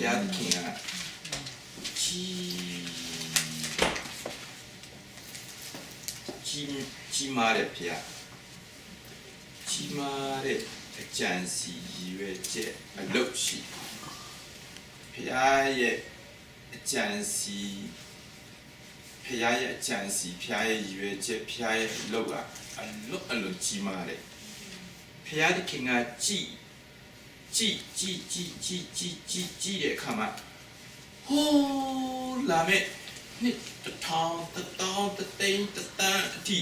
ရားသခင်ကကြီးမားတဲ့ဘုရားကြီးမားတဲ့အကြံစီရည်ရွယ်ချက်အလုပ်ရှိဘုရားရဲ့အကြံစီဘုရားရဲ့အကြံစီဘုရားရဲ့ရည်ရွယ်ချက်ဘုရားရဲ့အလုပ်ကအလွန်ကြီးမားတယ်ဘုရားသခင်ကကြီးတဲ့အခါမှာဟိုးလာမဲ့နှစ်တစ်ထောင်အထိ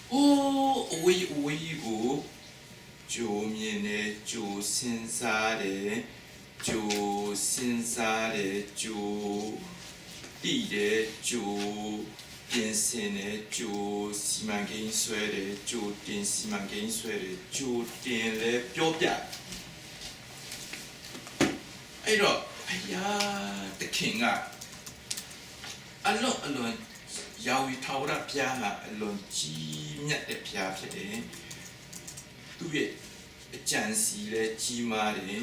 ဟိုးအဝေးကိုကြိုမြင်တယ်ကြိုစဉ်းစားတယ်ကြိုတည်တယ်ကြိုပြင်ဆင်တယ်ကြိုစီမံကိန်းဆွဲတယ်ကြိုတင်စီမံကိန်းဆွဲတယ်ကြိုတင်လဲပြောပြအဲ့တော့ဘုရားသခင်ကအလွန်ယာဝီထာဝရဘုရားကအလွန်ကြီးမြတ်တဲ့ဘုရားဖြစ်တယ်သူရဲ့အကြံစီလည်းကြီးမားတယ်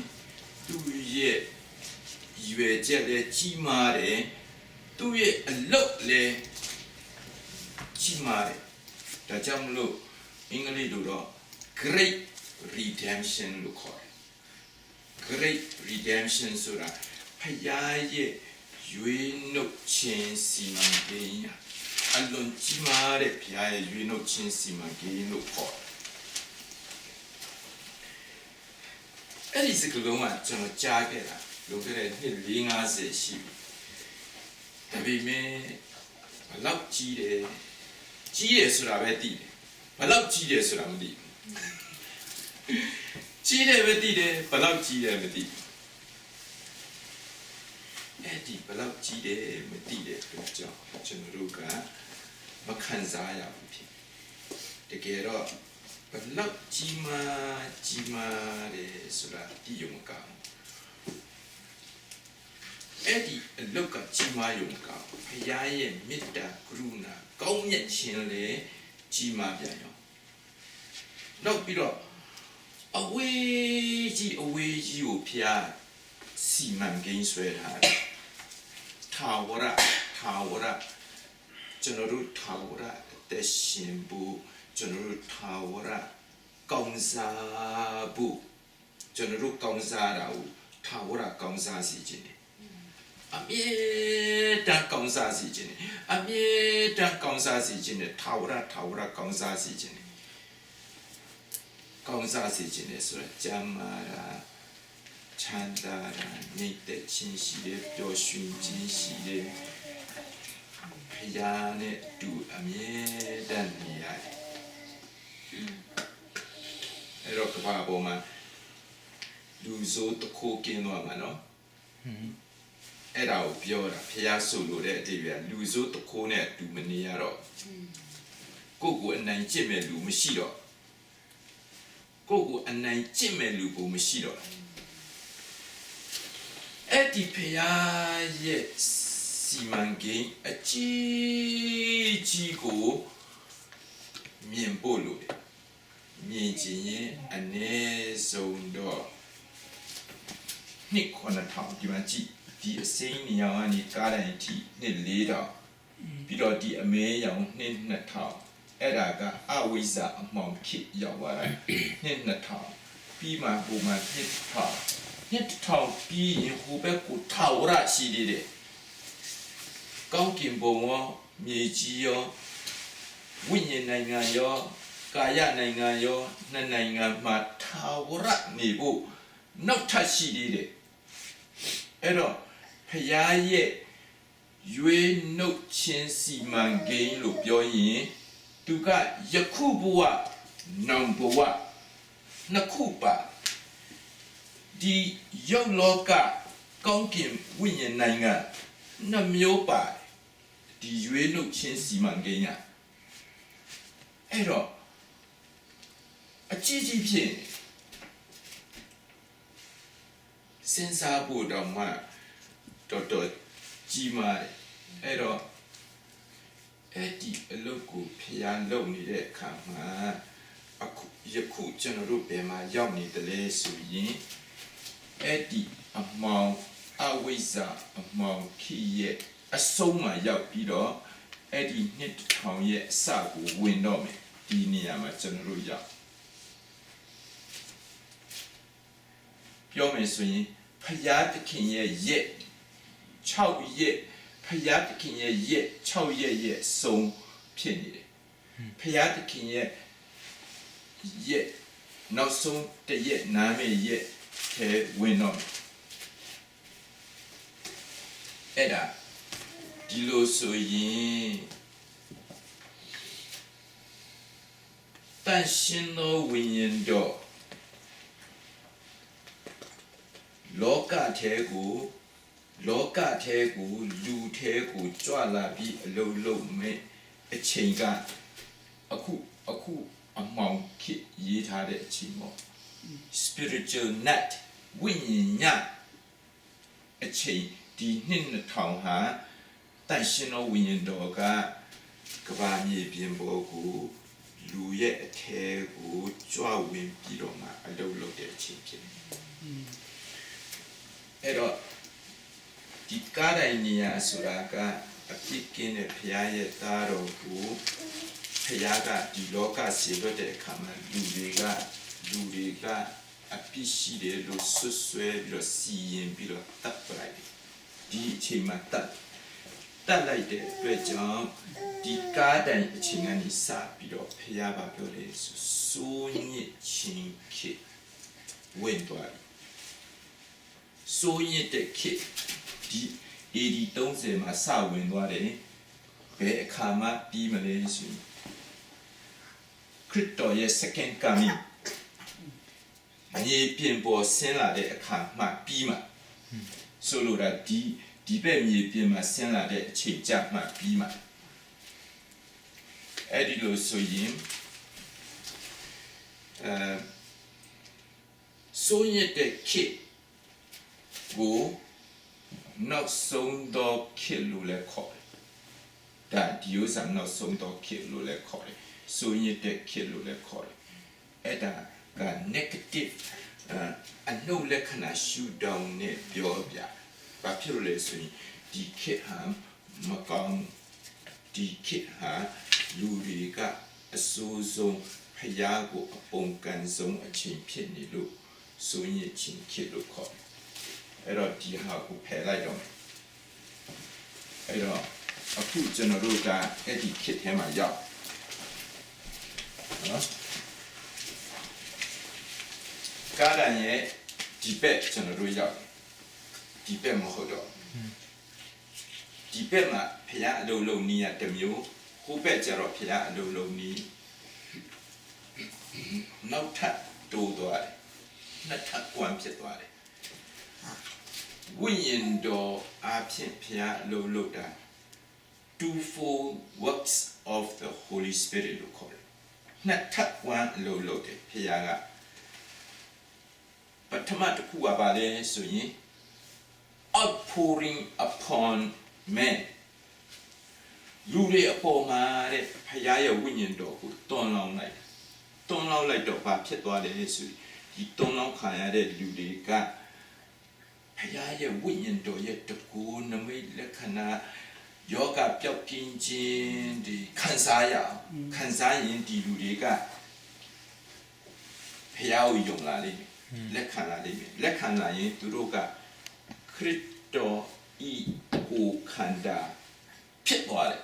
သူရဲ့ရွယ်ချက်လည်းကြီးမားတယ်သူရဲ့အလုပ်လည်းကြီးမားတယ်ဒါကြောင့်မလို့အင်္ဂလိပ်လိုတော့ great redemption လို့ခေါ်တယ် great redemption ဆိုတာဖယားရဲ့ရွေးနှုတ်ခြင်းစီမံကိန်းအလွန်ကြီးမားတဲ့ဖယားရဲ့ရွေးနှုတ်ခြင်းစီမံကိန်းလို့ခေါ်တယ်အဲ့ဒီစကားလုံးကကျွန်တော်ကြားခဲ့တာလွန်ခဲ့တဲ့နှစ်40-50ရှိပြီဒါပေမဲ့ဘလောက်ကြီးတယ်ဆိုတာပဲသိတယ်ဘလောက်ကြီးတယ်ဆိုတာမသိဘူးကြီးတယ်ပဲသိတယ်ဘလောက်ကြီးတယ်မသိဘူးအဲ့ဒီဘလောက်ကြီးတယ်မသိတဲ့အတွက်ကြောင့်ကျွန်တော်တို့ကမခံစားရဘူးဖြစ်တကယ်တော့ဘလောက်ကြီးမားတယ်ဆိုတာသိရုံမကဘူးအဲ့ဒီအလောက်ကကြီးမားရုံကဘုရားရဲ့မေတ္တာကရုဏာကောင်းမြတ်ခြင်းလေကြီးမားပြန်ရောနောက်ပြီးတော့အဝေးကြီးကိုဘုရားစီမံကိန်းဆွဲထားတယ်ထာဝရကျွန်တော်တို့ထာဝရအသက်ရှင်ဖို့ကျွန်တော်တို့ထာဝရကောင်းစားဖို့ကျွန်တော်တို့ကောင်းစားတာကိုထာဝရကောင်းစားစေခြင်းအမြဲတမ်းကောင်းစားစေခြင်းနဲ့ထာဝရကောင်းစားစေခြင်းဆိုတော့ကျမ်းမာတာချမ်းသာတာနေတဲ့ချင်းရှိတယ်ပျော်ရွှင်ခြင်းရှိတယ်ဖယားနဲ့တူအမြဲတမ်းနေရတယ်အဲ့တော့ကဘာပေါ်မှာလူစိုးတစ်ခုကင်းသွားမှာနော်အဲ့ဒါကိုပြောတာဖယားဆိုလို့တဲ့အတိတ်ကလူစိုးတစ်ခုနဲ့တူမနေရတော့ကိုယ့်ကိုအနိုင်ကျင့်မဲ့လူမရှိတော့အဲ့ဒီဖယားရဲ့စီမံကိန်းအကြီးကိုမြင်ဖို့လို့မြင်ခြင်းရဲ့အနည်းဆုံးတော့နှစ်9000ဒီမှာကြည့်ဒီအစိမ်းနေရောင်ကနေကားတိုင်းအထိနှစ်4000ပြီးတော့ဒီအမဲရောင်နှစ်2000အဲ့ဒါကအဝိဇ္ဇာအမှောင်ခေတ်ရောက်သွားတာနှစ်2000ပြီးမှဟိုမှာနှစ်1000ပြီးရင်ဟိုဘက်ကိုထာဝရရှိသေးတယ်ကောင်းကင်ဘုံရောမြေကြီးရောဝိညာဉ်နိုင်ငံရောကာယနိုင်ငံရောနှစ်နိုင်ငံမှာထာဝရနေဖို့နောက်ထပ်ရှိသေးတယ်အဲ့တော့ဖယားရဲ့ရွေးနှုတ်ခြင်းစီမံကိန်းလို့ပြောရင်သူကယခုဘဝနောင်ဘဝနှစ်ခုပါဒီရုပ်လောကကောင်းကင်ဝိညာဉ်နိုင်ငံနှစ်မျိုးပါဒီရွေးနှုတ်ခြင်းစီမံကိန်းကအဲ့တော့အကြီးဖြစ်စဉ်းစားဖို့တော့မှတော်ကြီးမားတယ်အဲ့တော့အဲ့ဒီအလုပ်ကိုဖျားလုပ်နေတဲ့အခါမှာယခုကျွန်တော်တို့ဘယ်မှာရောက်နေတယ်လဲဆိုရင်အဲ့ဒီအမောင် အဝိဇ္ဇာအမှောင်ခိရဲ့အဆုံးမှာရောက်ပြီးတော့အဲ့ဒီနှစ်ထောင်ရဲ့အစကိုဝင်တော့မယ်ဒီနေရာမှာကျွန်တော်တို့ရောက်ပြောမယ်ဆိုရင်ဖယားသခင်ရဲ့ရက်6ရက်ဖယားသခင်ရဲ့ရက်6ရက်ရဲ့ဆုံးဖြစ်နေတယ်ဖယားသခင်ရဲ့ရက်နောက်ဆုံးတရက်နာမည်ရက်ထဲဝင်တော့အဲ့ဒါဒီလိုဆိုရင်တန်ရှင်သောဝိညာဉ်တော်လောကထဲကိုလူထဲကိုကြွလာပြီးအလုံးလုံးမဲ့အချိန်ကအခုအမှောင်ခေတ်ရေးထားတဲ့အချိန်ပေါ့ spiritual night ဝိညာဉ်ညအချိန်ဒီနှစ်2000ဟာတန်ရှင်သောဝိညာဉ်တော်ကကဘာမြေပြင်ပေါ်ကိုလူရဲ့အထဲကိုကြွဝင်ပြီးတော့မှအလုံးလုံးတဲ့အချိန်ဖြစ်တယ်အဲ့တော့ဒီကားတိုင်းနေရာဆိုတာကအပြစ်ကင်းတဲ့ဘုရားရဲ့သားတော်ကိုဘုရားကဒီလောကစေလွတ်တဲ့အခါမှာလူတွေကအပြစ်ရှိတယ်လို့ဆွဆွဲပြီးတော့စီရင်ပြီးတော့တတ်ပလိုက်တယ်ဒီအချိန်မှာတတ်လိုက်တဲ့အတွက်ကြောင့်ဒီကားတိုင်းအချိန်ကနေစပြီးတော့ဘုရားကပြောတယ်စိုးညစ်ခြင်းခေဝင်သွားတယ်စိုးညစ်တဲ့ခေဒီ AD 30မှာစဝင်သွားတယ်ဘယ်အခါမှပြီးမလဲဆိုရင်ခရစ်တော်ရဲ့ second coming မြေပြင်ပေါ်ဆင်းလာတဲ့အခါမှပြီးမှဆိုလိုတာဒီဘက်မြေပြင်မှာဆင်းလာတဲ့အချိန်ကြမှပြီးမှအဲ့ဒီလိုဆိုရင်စိုးညစ်တဲ့ခေကိုနောက်ဆုံးသောခေတ်လို့လည်းခေါ်တယ်။ဒါဒီဥစ္စာနောက်ဆုံးသောခေတ်လို့လည်းခေါ်တယ်။ဆိုရင်တဲ့ခေတ်လို့လည်းခေါ်တယ်။အဲ့ဒါက negative အနုလက္ခဏာရှုထောင့်နဲ့ပြောပြ။ဘာဖြစ်လို့လဲဆိုရင်ဒီခေတ်ဟာမကောင်းဒီခေတ်ဟာလူတွေကအဆိုးဆုံးဖျားကိုအပုံကန်ဆုံးအချိန်ဖြစ်နေလို့ဆိုရင်ချင်းခေတ်လို့ခေါ်တယ်။အဲ့တော့ဒီဟာကိုဖယ်လိုက်တော့အဲ့တော့အခုကျွန်တော်တို့ကအဲ့ဒီခေတ်ထဲမှာရောက်နော်ကားရန်ရဲ့ဒီဘက်ကျွန်တော်တို့ရောက်ဒီဘက်မဟုတ်တော့ဒီဘက်မှာဖျားအလုံးလုံးနီးရတစ်မျိုးဟိုဘက်ကျတော့ဖျားအလုံးလုံးနီးနောက်ထပ်တိုးသွားတယ်နှစ်ထပ်ကွမ်းဖြစ်သွားတယ်ဝိညာဉ်တော်အဖြစ်ဖျားအလုံးလုံးတာ twofold works of the Holy Spirit လို့ခေါ်တယ်နှစ်ထပ်ကွမ်းအလုံးလုံးတယ်ဖျားကပထမတစ်ခုကပါလဲဆိုရင် outpouring upon men လူတွေအပေါ်မှာတဲ့ဖခင်ရဲ့ဝိညာဉ်တော်ကိုတွန်းလောင်းလိုက်တော့ဘာဖြစ်သွားလဲဆိုဒီတွန်းလောင်းခံရတဲ့လူတွေကဖခင်ရဲ့ဝိညာဉ်တော်ရဲ့တကူနမိတ်လက္ခဏာယောဂပျောက်ကင်းခြင်းဒီခံစားရင်ဒီလူတွေကဖခင်ကိုယုံလာလိမ့်မယ်လက်ခံလာလိမ့်မယ်လက်ခံလာရင်သူတို့ကခရစ်တော်ဤကိုခန္ဓာဖြစ်သွားတယ်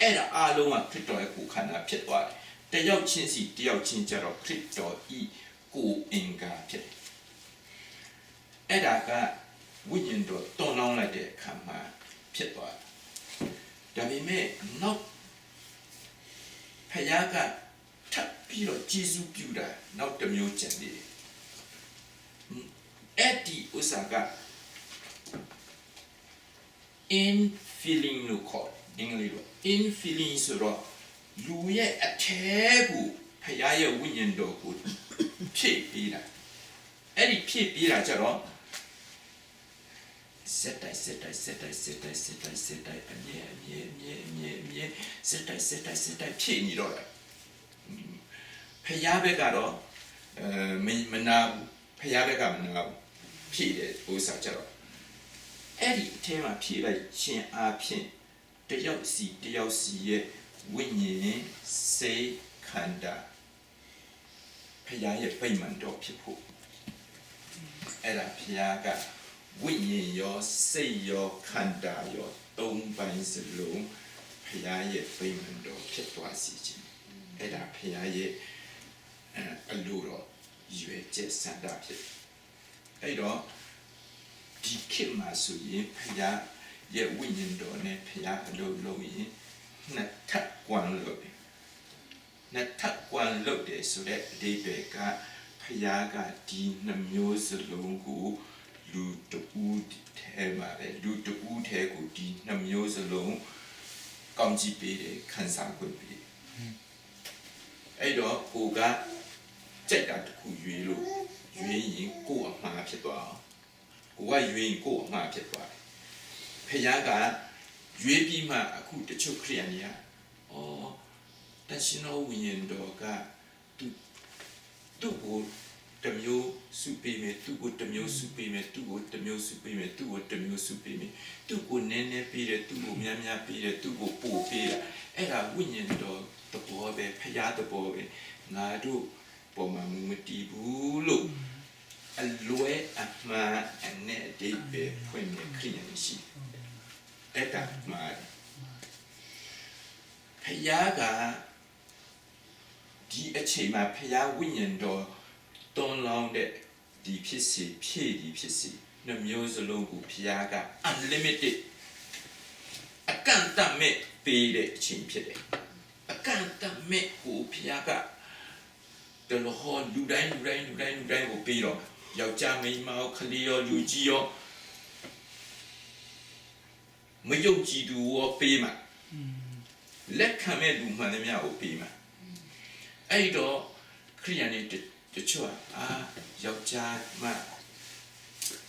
အဲ့ဒါအားလုံးကခရစ်တော်ရဲ့ကိုခန္ဓာဖြစ်သွားတယ်တယောက်ချင်းစီတယောက်ချင်းကြတော့ခရစ်တော်ဤကိုအင်္ဂါဖြစ်တယ်အဲ့ဒါကဝိညာဉ်တော်တွန်းလောင်းလိုက်တဲ့အခါမှာဖြစ်သွားတယ်ဒါပေမဲ့နောက်ဖခင်ကထပ်ပြီးတော့ယေရှုပြုတာနောက်တစ်မျိုးကျန်သေးတယ်အဲ့ဒီဥစ္စာက infilling လို့ခေါ်အင်္ဂလိပ်လို infilling ဆိုတော့လူရဲ့အထဲကိုဖခင်ရဲ့ဝိညာဉ်တော်ကိုဖြည့်ပေးတာအဲ့ဒီဖြည့်ပေးတာကြတော့စက်တိုက်အမြဲစက်တိုက်ဖြည့်နေတော့တယ်ဖခင်ဘက်ကတော့မနာဘူးဖခင်ဘက်ကမနာဘူးဖြည့်တယ်ဥစ္စာကြတော့ အဲ့ဒီအထဲမှာဖြည့်လိုက်ခြင်းအပြင်တယောက်စီရဲ့ဝိညာဉ်စိတ်ခန္ဓာဖခင်ရဲ့ဗိမာန်တော်ဖြစ်ဖို့အဲ့ဒါဖခင်ကဝိညာဉ်ရောစိတ်ရောခန္ဓာရောသုံးပိုင်းစလုံးဖခင်ရဲ့ဗိမာန်တော်ဖြစ်သွားစေခြင်းအဲ့ဒါဖခင်ရဲ့အလိုတော်ရွယ်ချက်စံတာဖြစ်အဲ့တော့ဒီခေတ်မှာဆိုရင်ဖခင်ရဲ့ဝိညာဉ်တော်နဲ့ဖခင်အလိုလုံးရင်နှစ်ထပ်ကွန်လို့နှစ်ထပ်ကွန်လို့တယ်ဆိုတဲ့အဓိပ္ပာယ်ကဖခင်ကဒီနှမျိုးစလုံးကိုလူတူထဲမှာပဲလူတူထဲကိုဒီနှမျိုးစလုံးကောင်းကြည့်ပေးတယ်ခံစားခွင့်ပေးအဲ့တော့ကိုကကြိုက်တာတစ်ခုရွေးလို့ရွေးရင်ကိုယ်အမှားဖြစ်သွားအောင်ကိုကရွေးရင်ကိုယ်အမှားဖြစ်သွားတယ်ဖခင်ကရွေးပြီးမှအခုတချို့ခရိယန်တွေကတရှင်တော်ဝိညာဉ်တော်ကသူ့ကိုတမျိုးစုပေးမယ်သူ့ကိုတမျိုးစုပေးမယ်သူ့ကိုတမျိုးစုပေးမယ်သူ့ကိုတမျိုးစုပေးမယ်သူ့ကိုနည်းနည်းပေးတယ်သူ့ကိုများများပေးတယ်သူ့ကိုပို့ပေးတယ်အဲ့ဒါဝိညာဉ်တော်သဘောပဲဖခင်သဘောပဲငါတို့ပေါ်မှာမတည်ဘူးလို့အလွဲအမှားအနဲ့အတိတ်ပဲဖွင့်နေခရိယန်ရှိအဲ့ဒါမှာဖခင်ကဒီအချိန်မှာဖခင်ဝိညာဉ်တော်တွန်းလောင်းတဲ့ဒီဖြစ်စီဖြည့်ဒီဖြစ်စီနှမျိုးစလုံးကိုဖခင်က unlimited အကန့်အသတ်မဲ့ပေးတဲ့အချိန်ဖြစ်တယ်အကန့်အသတ်မဲ့ကိုဖခင်ကတလို့ဟောလူတိုင်းကိုပေးတော့ယောက်ျားမိန်းမခလေးရောလူကြီးရောမယုံကြည်သူရောပေးမှာလက်ခံမဲ့လူမှန်သမျှကိုပေးမှာအဲ့တော့ခရိယန်တွေတချို့ယောက်ျားမှ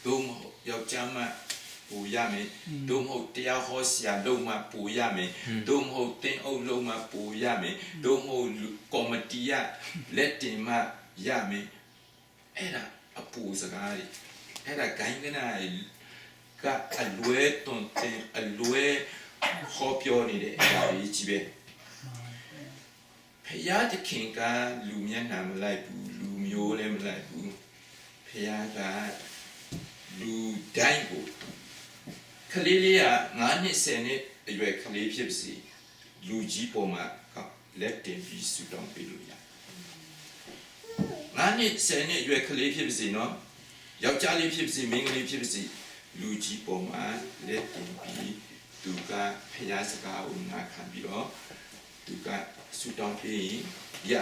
ဒုံမဟုတ်ယောက်ျားမှပူရမယ်ဒုံမဟုတ်တရားဟောဆရာလုံးမှပူရမယ်ဒုံမဟုတ်တင်းအုပ်လုံးမှပူရမယ်ဒုံမဟုတ်ကော်မတီရလက်တင်မှရမယ်အဲ့ဒါအပူစကားတွေအဲ့ဒါဂိုင်းကနာကအလွဲတွန်တင်အလွဲဟောပြောနေတဲ့အရာကြီးကြီးပဲဖယားတခင်ကလူမျက်နှာမလိုက်ဘူးလူမျိုးလည်းမလိုက်ဘူးဖယားကလူတိုင်းကိုခလေးလေးက9နှစ်10နှစ်အရွယ်ခလေးဖြစ်စီလူကြီးပေါ်မှာလက်တင်ပြီးဆူတောင်းပေးလို့ရ9နှစ်10နှစ်အရွယ်ခလေးဖြစ်စီနော်ယောက်ျားလေးဖြစ်စီမိန်းကလေးဖြစ်စီလူကြီးပေါ်မှာလက်တင်ပြီးသူကဖယားစကားကိုနားခံပြီးတော့သူကဆူတောင်းပေးရ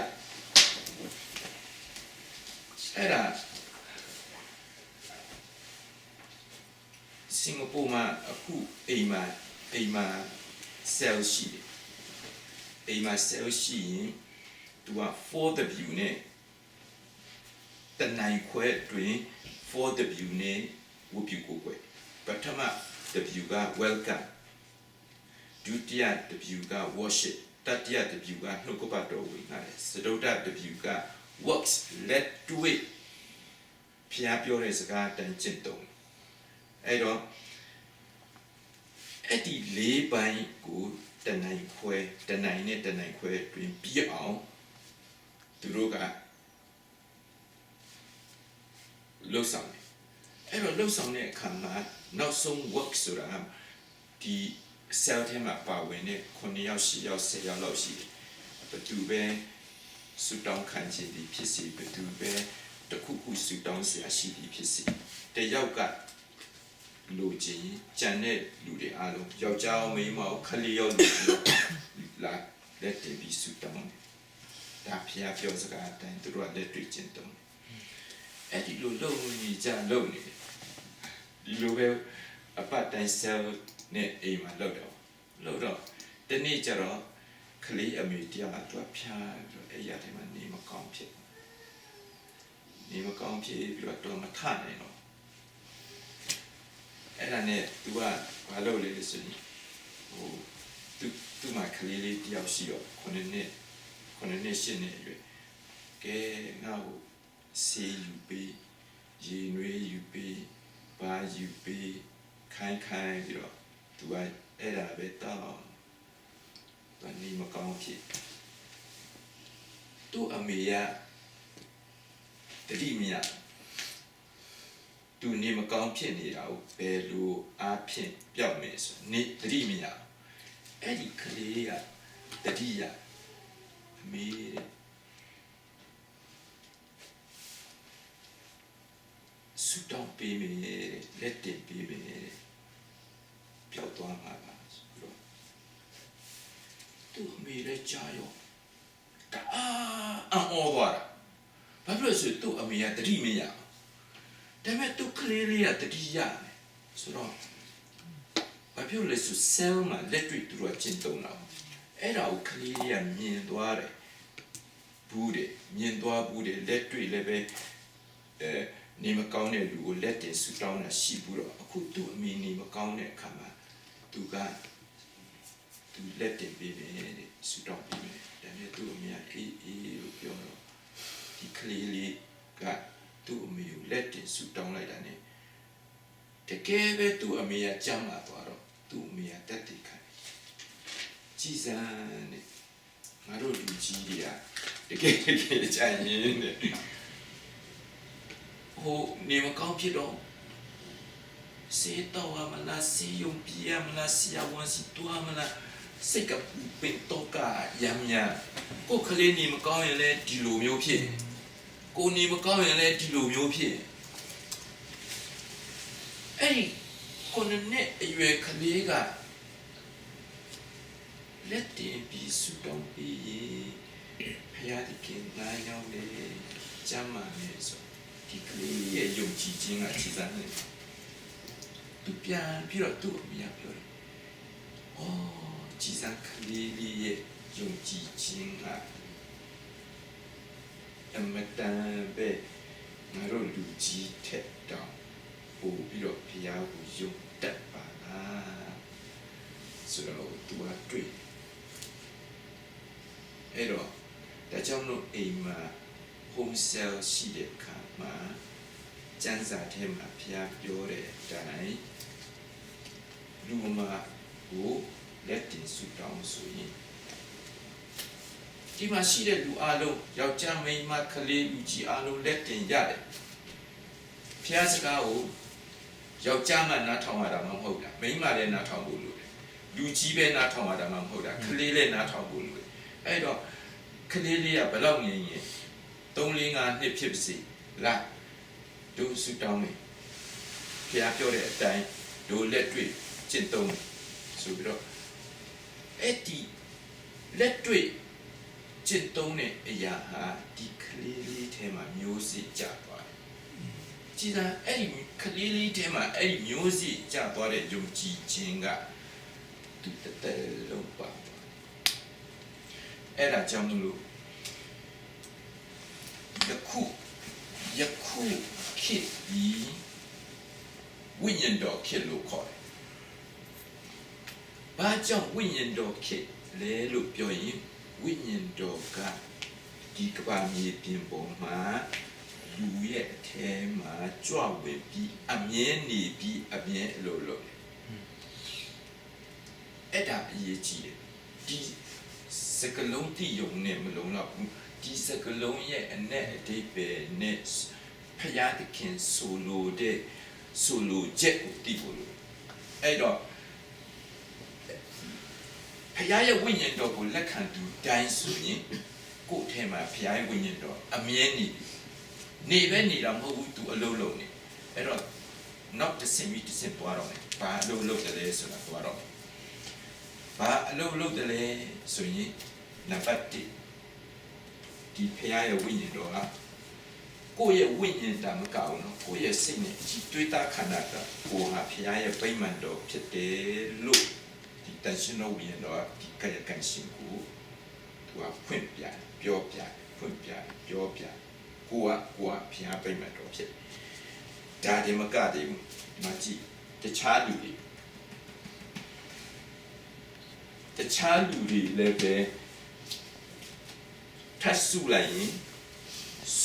အဲ့ဒါစင်ကာပူမှာအခုအိမ်မှာ cell ရှိတယ်အိမ်မှာ cell ရှိရင်သူက 4W နဲ့တနိုင်ခွဲတွင် 4W နဲ့ဝပြကိုခွဲပထမ W က welcome ဒုတိယ W က worship တတိယ W ကနှုတ်ကပတ်တော်ဝင်လာတယ်စတုတ္ထ W က works let do it ဖျားပြောတဲ့စကားတန်ကျင့်သုံးအဲ့တော့အဲ့ဒီ၄ပိုင်းကိုတနိုင်ခွဲတနိုင်နဲ့တနိုင်ခွဲတွင်ပြည့်အောင်သူတို့ကလှုပ်ဆောင်တယ်အဲ့တော့လှုပ်ဆောင်တဲ့အခါမှာနောက်ဆုံး work ဆိုတာဒီ cell ထဲမှာပါဝင်တဲ့9ယောက်10ယောက်10ယောက်လောက်ရှိတယ်ဘယ်သူပဲစူတောင်းခံခြင်းဒီဖြစ်စီဘယ်သူပဲတခုခုစူတောင်းเสียရှိသည်ဖြစ်စီတယောက်ကလူချင်းကြံတဲ့လူတွေအားလုံးယောက်ျားမိန်းမခလေးရောလူလာလက်တင်ပြီးစူတောင်းဒါဖျားပြောစကားအတိုင်းသူတို့ကလက်တွေ့ကျင့်သုံးအဲ့ဒီလိုလုပ်နေကြလုပ်နေဒီလိုပဲအပတ်တိုင်း cell နဲ့အိမ်မှာလုပ်တော့ဒီနေ့ကျတော့ကလေးအမေတရားသူဖျားပြီးအဲ့ရတဲ့မှာနေမကောင်းဖြစ်ပြီးတော့မထနိုင်တော့အဲ့ဒါနဲ့ तू ကဘာလုပ်လဲဆိုရင်သူ့မှာကလေးလေးတယောက်ရှိတော့9နှစ်10နှစ်ရွယ်ကဲငါ့ကိုဆေးယူပေးရေနွေးယူပေးဘာယူပေး ခိုင်းပြီးတော့သူကအဲ့ဒါပဲတော့သူနေမကောင်းဖြစ်သူ့အမေကတတိမရသူနေမကောင်းဖြစ်နေတာကိုဘယ်လိုအားဖြင့်ပြောက်မယ်ဆိုနေတတိမရအဲ့ဒီကလေးကတတိယအမေတဲ့ဆူတောင်းပေးမယ်လက်တင်ပေးမယ်ပျောက်သွားမှာပါဆိုတော့သူ့အမေလည်းကြားရောတအားအော်သွားတာဘာဖြစ်လို့ဆိုသူ့အမေကတတိမရဒါပေမဲ့သူ့ကလေးလေးကတတိယဆိုတော့ဘာဖြစ်လို့လဲဆိုဆဲလ်မှာလက်တွေ့သူတို့ကကျင့်သုံးတာအဲ့ဒါကိုကလေးလေးကမြင်သွားတယ်ဘူးတယ်မြင်သွားဘူးတယ်လက်တွေ့လည်းပဲနေမကောင်းတဲ့လူကိုလက်တင်ဆူတောင်းတာရှိဘူးတော့အခုသူ့အမေနေမကောင်းတဲ့အခါမှာသူလက်တင်ပေးတယ်ဆူတောင်းပေးတယ်ဒါပေမဲ့သူ့အမေကအေးလို့ပြောတော့ဒီကလေးလေးကသူ့အမေကိုလက်တင်ဆူတောင်းလိုက်တာ ਨੇ တကယ်ပဲသူ့အမေကကြမ်းလာသွားတော့သူ့အမေကတက်တည်ခံကြည်စမ်းနဲ့ငါတို့လူကြီးတွေကတကယ်ကြိုင်ရင်းနဲ့ဟိုနေမကောင်းဖြစ်တော့စေတော့မလားစီယုံပြရမလားဆရာဝန်စီတွားမလားစိတ်ကပင်တော့ကရမ်းများကိုကလေးနေမကောင်းရင်လည်းဒီလိုမျိုးဖြစ်ကိုနေမကောင်းရင်လည်းဒီလိုမျိုးဖြစ်အဲ့ဒီကိုနဲ့အရွယ်ကလေးကလက်တင်ပြီးဆူတောင်းပြီးဖယားဒီကင်းလာရောက်လေကျမ်းမာနေဆိုဒီကလေးရဲ့ယုံကြည်ခြင်းကခြေစမ်းနေသူပြန်ပြီးတော့သူ့အမေပြောတယ်။အော်ခြေစမ်းကလေးလေးရဲ့ယုံကြည်ခြင်းကအမတန်ပဲငါတို့လူကြီးထက်တောင်ပို့ပြီးတော့ဖယားကိုယုံတတ်ပါလားဆိုတော့သူကတွေ့အဲ့တော့ဒါကြောင့်လို့အိမ်မှာ home cell ရှိတဲ့အခါမှာကျန်းစာထဲမှာဖျားပြောတဲ့အတိုင်းလူမကိုလက်တင်ဆူတောင်းဆိုရင်ဒီမှာရှိတဲ့လူအလုံးယောက်ျားမိန်းမကလေးလူကြီးအလုံးလက်တင်ရတယ်ဖျားစကားကိုယောက်ျားမှနားထောင်ရတာမဟုတ်တာမိန်းမလည်းနားထောင်ဖို့လိုတယ်လူကြီးပဲနားထောင်ရတာမဟုတ်တာကလေးလည်းနားထောင်ဖို့လိုတယ်အဲ့တော့ကလေးလေးကဘယ်လောက်ငြိမ်ရင်3-4-5နှစ်ဖြစ်စီလားတို့ဆူတောင်းမယ်ဖျားပြောတဲ့အတိုင်းတို့လက်တွေ့ကျင့်သုံးဆိုပြီးတော့အဲ့ဒီလက်တွေ့ကျင့်သုံးတဲ့အရာဟာဒီကလေးလေးထဲမှာမျိုးစစ်ကြသွားတယ်ကြည်သာအဲ့ဒီကလေးလေးထဲမှာအဲ့ဒီမျိုးစစ်ကြသွားတဲ့ယုံကြည်ခြင်းကသူတက်လုံးပါအဲ့ဒါကြောင့်မလို့ယခုခေတ်ဒီဝိညာဉ်တော်ခေတ်လို့ခေါ်တယ်။ဘာကြောင့်ဝိညာဉ်တော်ခေတ်လဲလို့ပြောရင်ဝိညာဉ်တော်ကဒီကဘာမြေပြင်ပေါ်မှာလူရဲ့အထဲမှာကြွဝင်ပြီးအမြဲနေပြီးအမြဲအလိုလိုအဲ့ဒါအရေးကြီးတယ်ဒီစကလုံးတိယုံနဲ့မလုံးတော့ဘူးဒီစကလုံးရဲ့အ내အဓိပ္ပာယ်နဲ့ဖယားသခင်ဆိုလိုချက်ကိုသိဖို့လိုအဲ့တော့ဖယားရဲ့ဝိညာဉ်တော်ကိုလက်ခံသူတိုင်းဆိုရင်ကိုယ်ထဲမှာဖယားရဲ့ဝိညာဉ်တော်အမြဲနေပဲနေတာမဟုတ်ဘူးသူအလုံးလုံးနေအဲ့တော့နောက်တစ်ဆင့်ပြီးတစ်ဆင့်သွားတော့မယ်ဘာအလုံးလုံးတယ်လဲဆိုတာသွားတော့မယ်ဘာအလုံးလုံးတယ်လဲဆိုရင်နံပါတ်1ဒီဖယားရဲ့ဝိညာဉ်တော်ကကိုယ့်ရဲ့ဝိညာဉ်တာမကောင်းတော့ကိုယ့်ရဲ့စိတ်နဲ့ဒီတွေးတာခန္ဓာကကိုယ်ဟာဖယားရဲ့ဗိမာန်တော်ဖြစ်တယ်လို့ဒီတန်ရှင်တော်ဝိညာဉ်တော်ဒီကာယကံရှင်ကိုသူကဖွင့်ပြပြောပြဖွင့်ပြပြောပြကိုကဖယားဗိမာန်တော်ဖြစ်ဒါဒီမကတည်းကမကြည့်တခြားလူတွေလည်းပဲထပ်စုလိုက်ရင်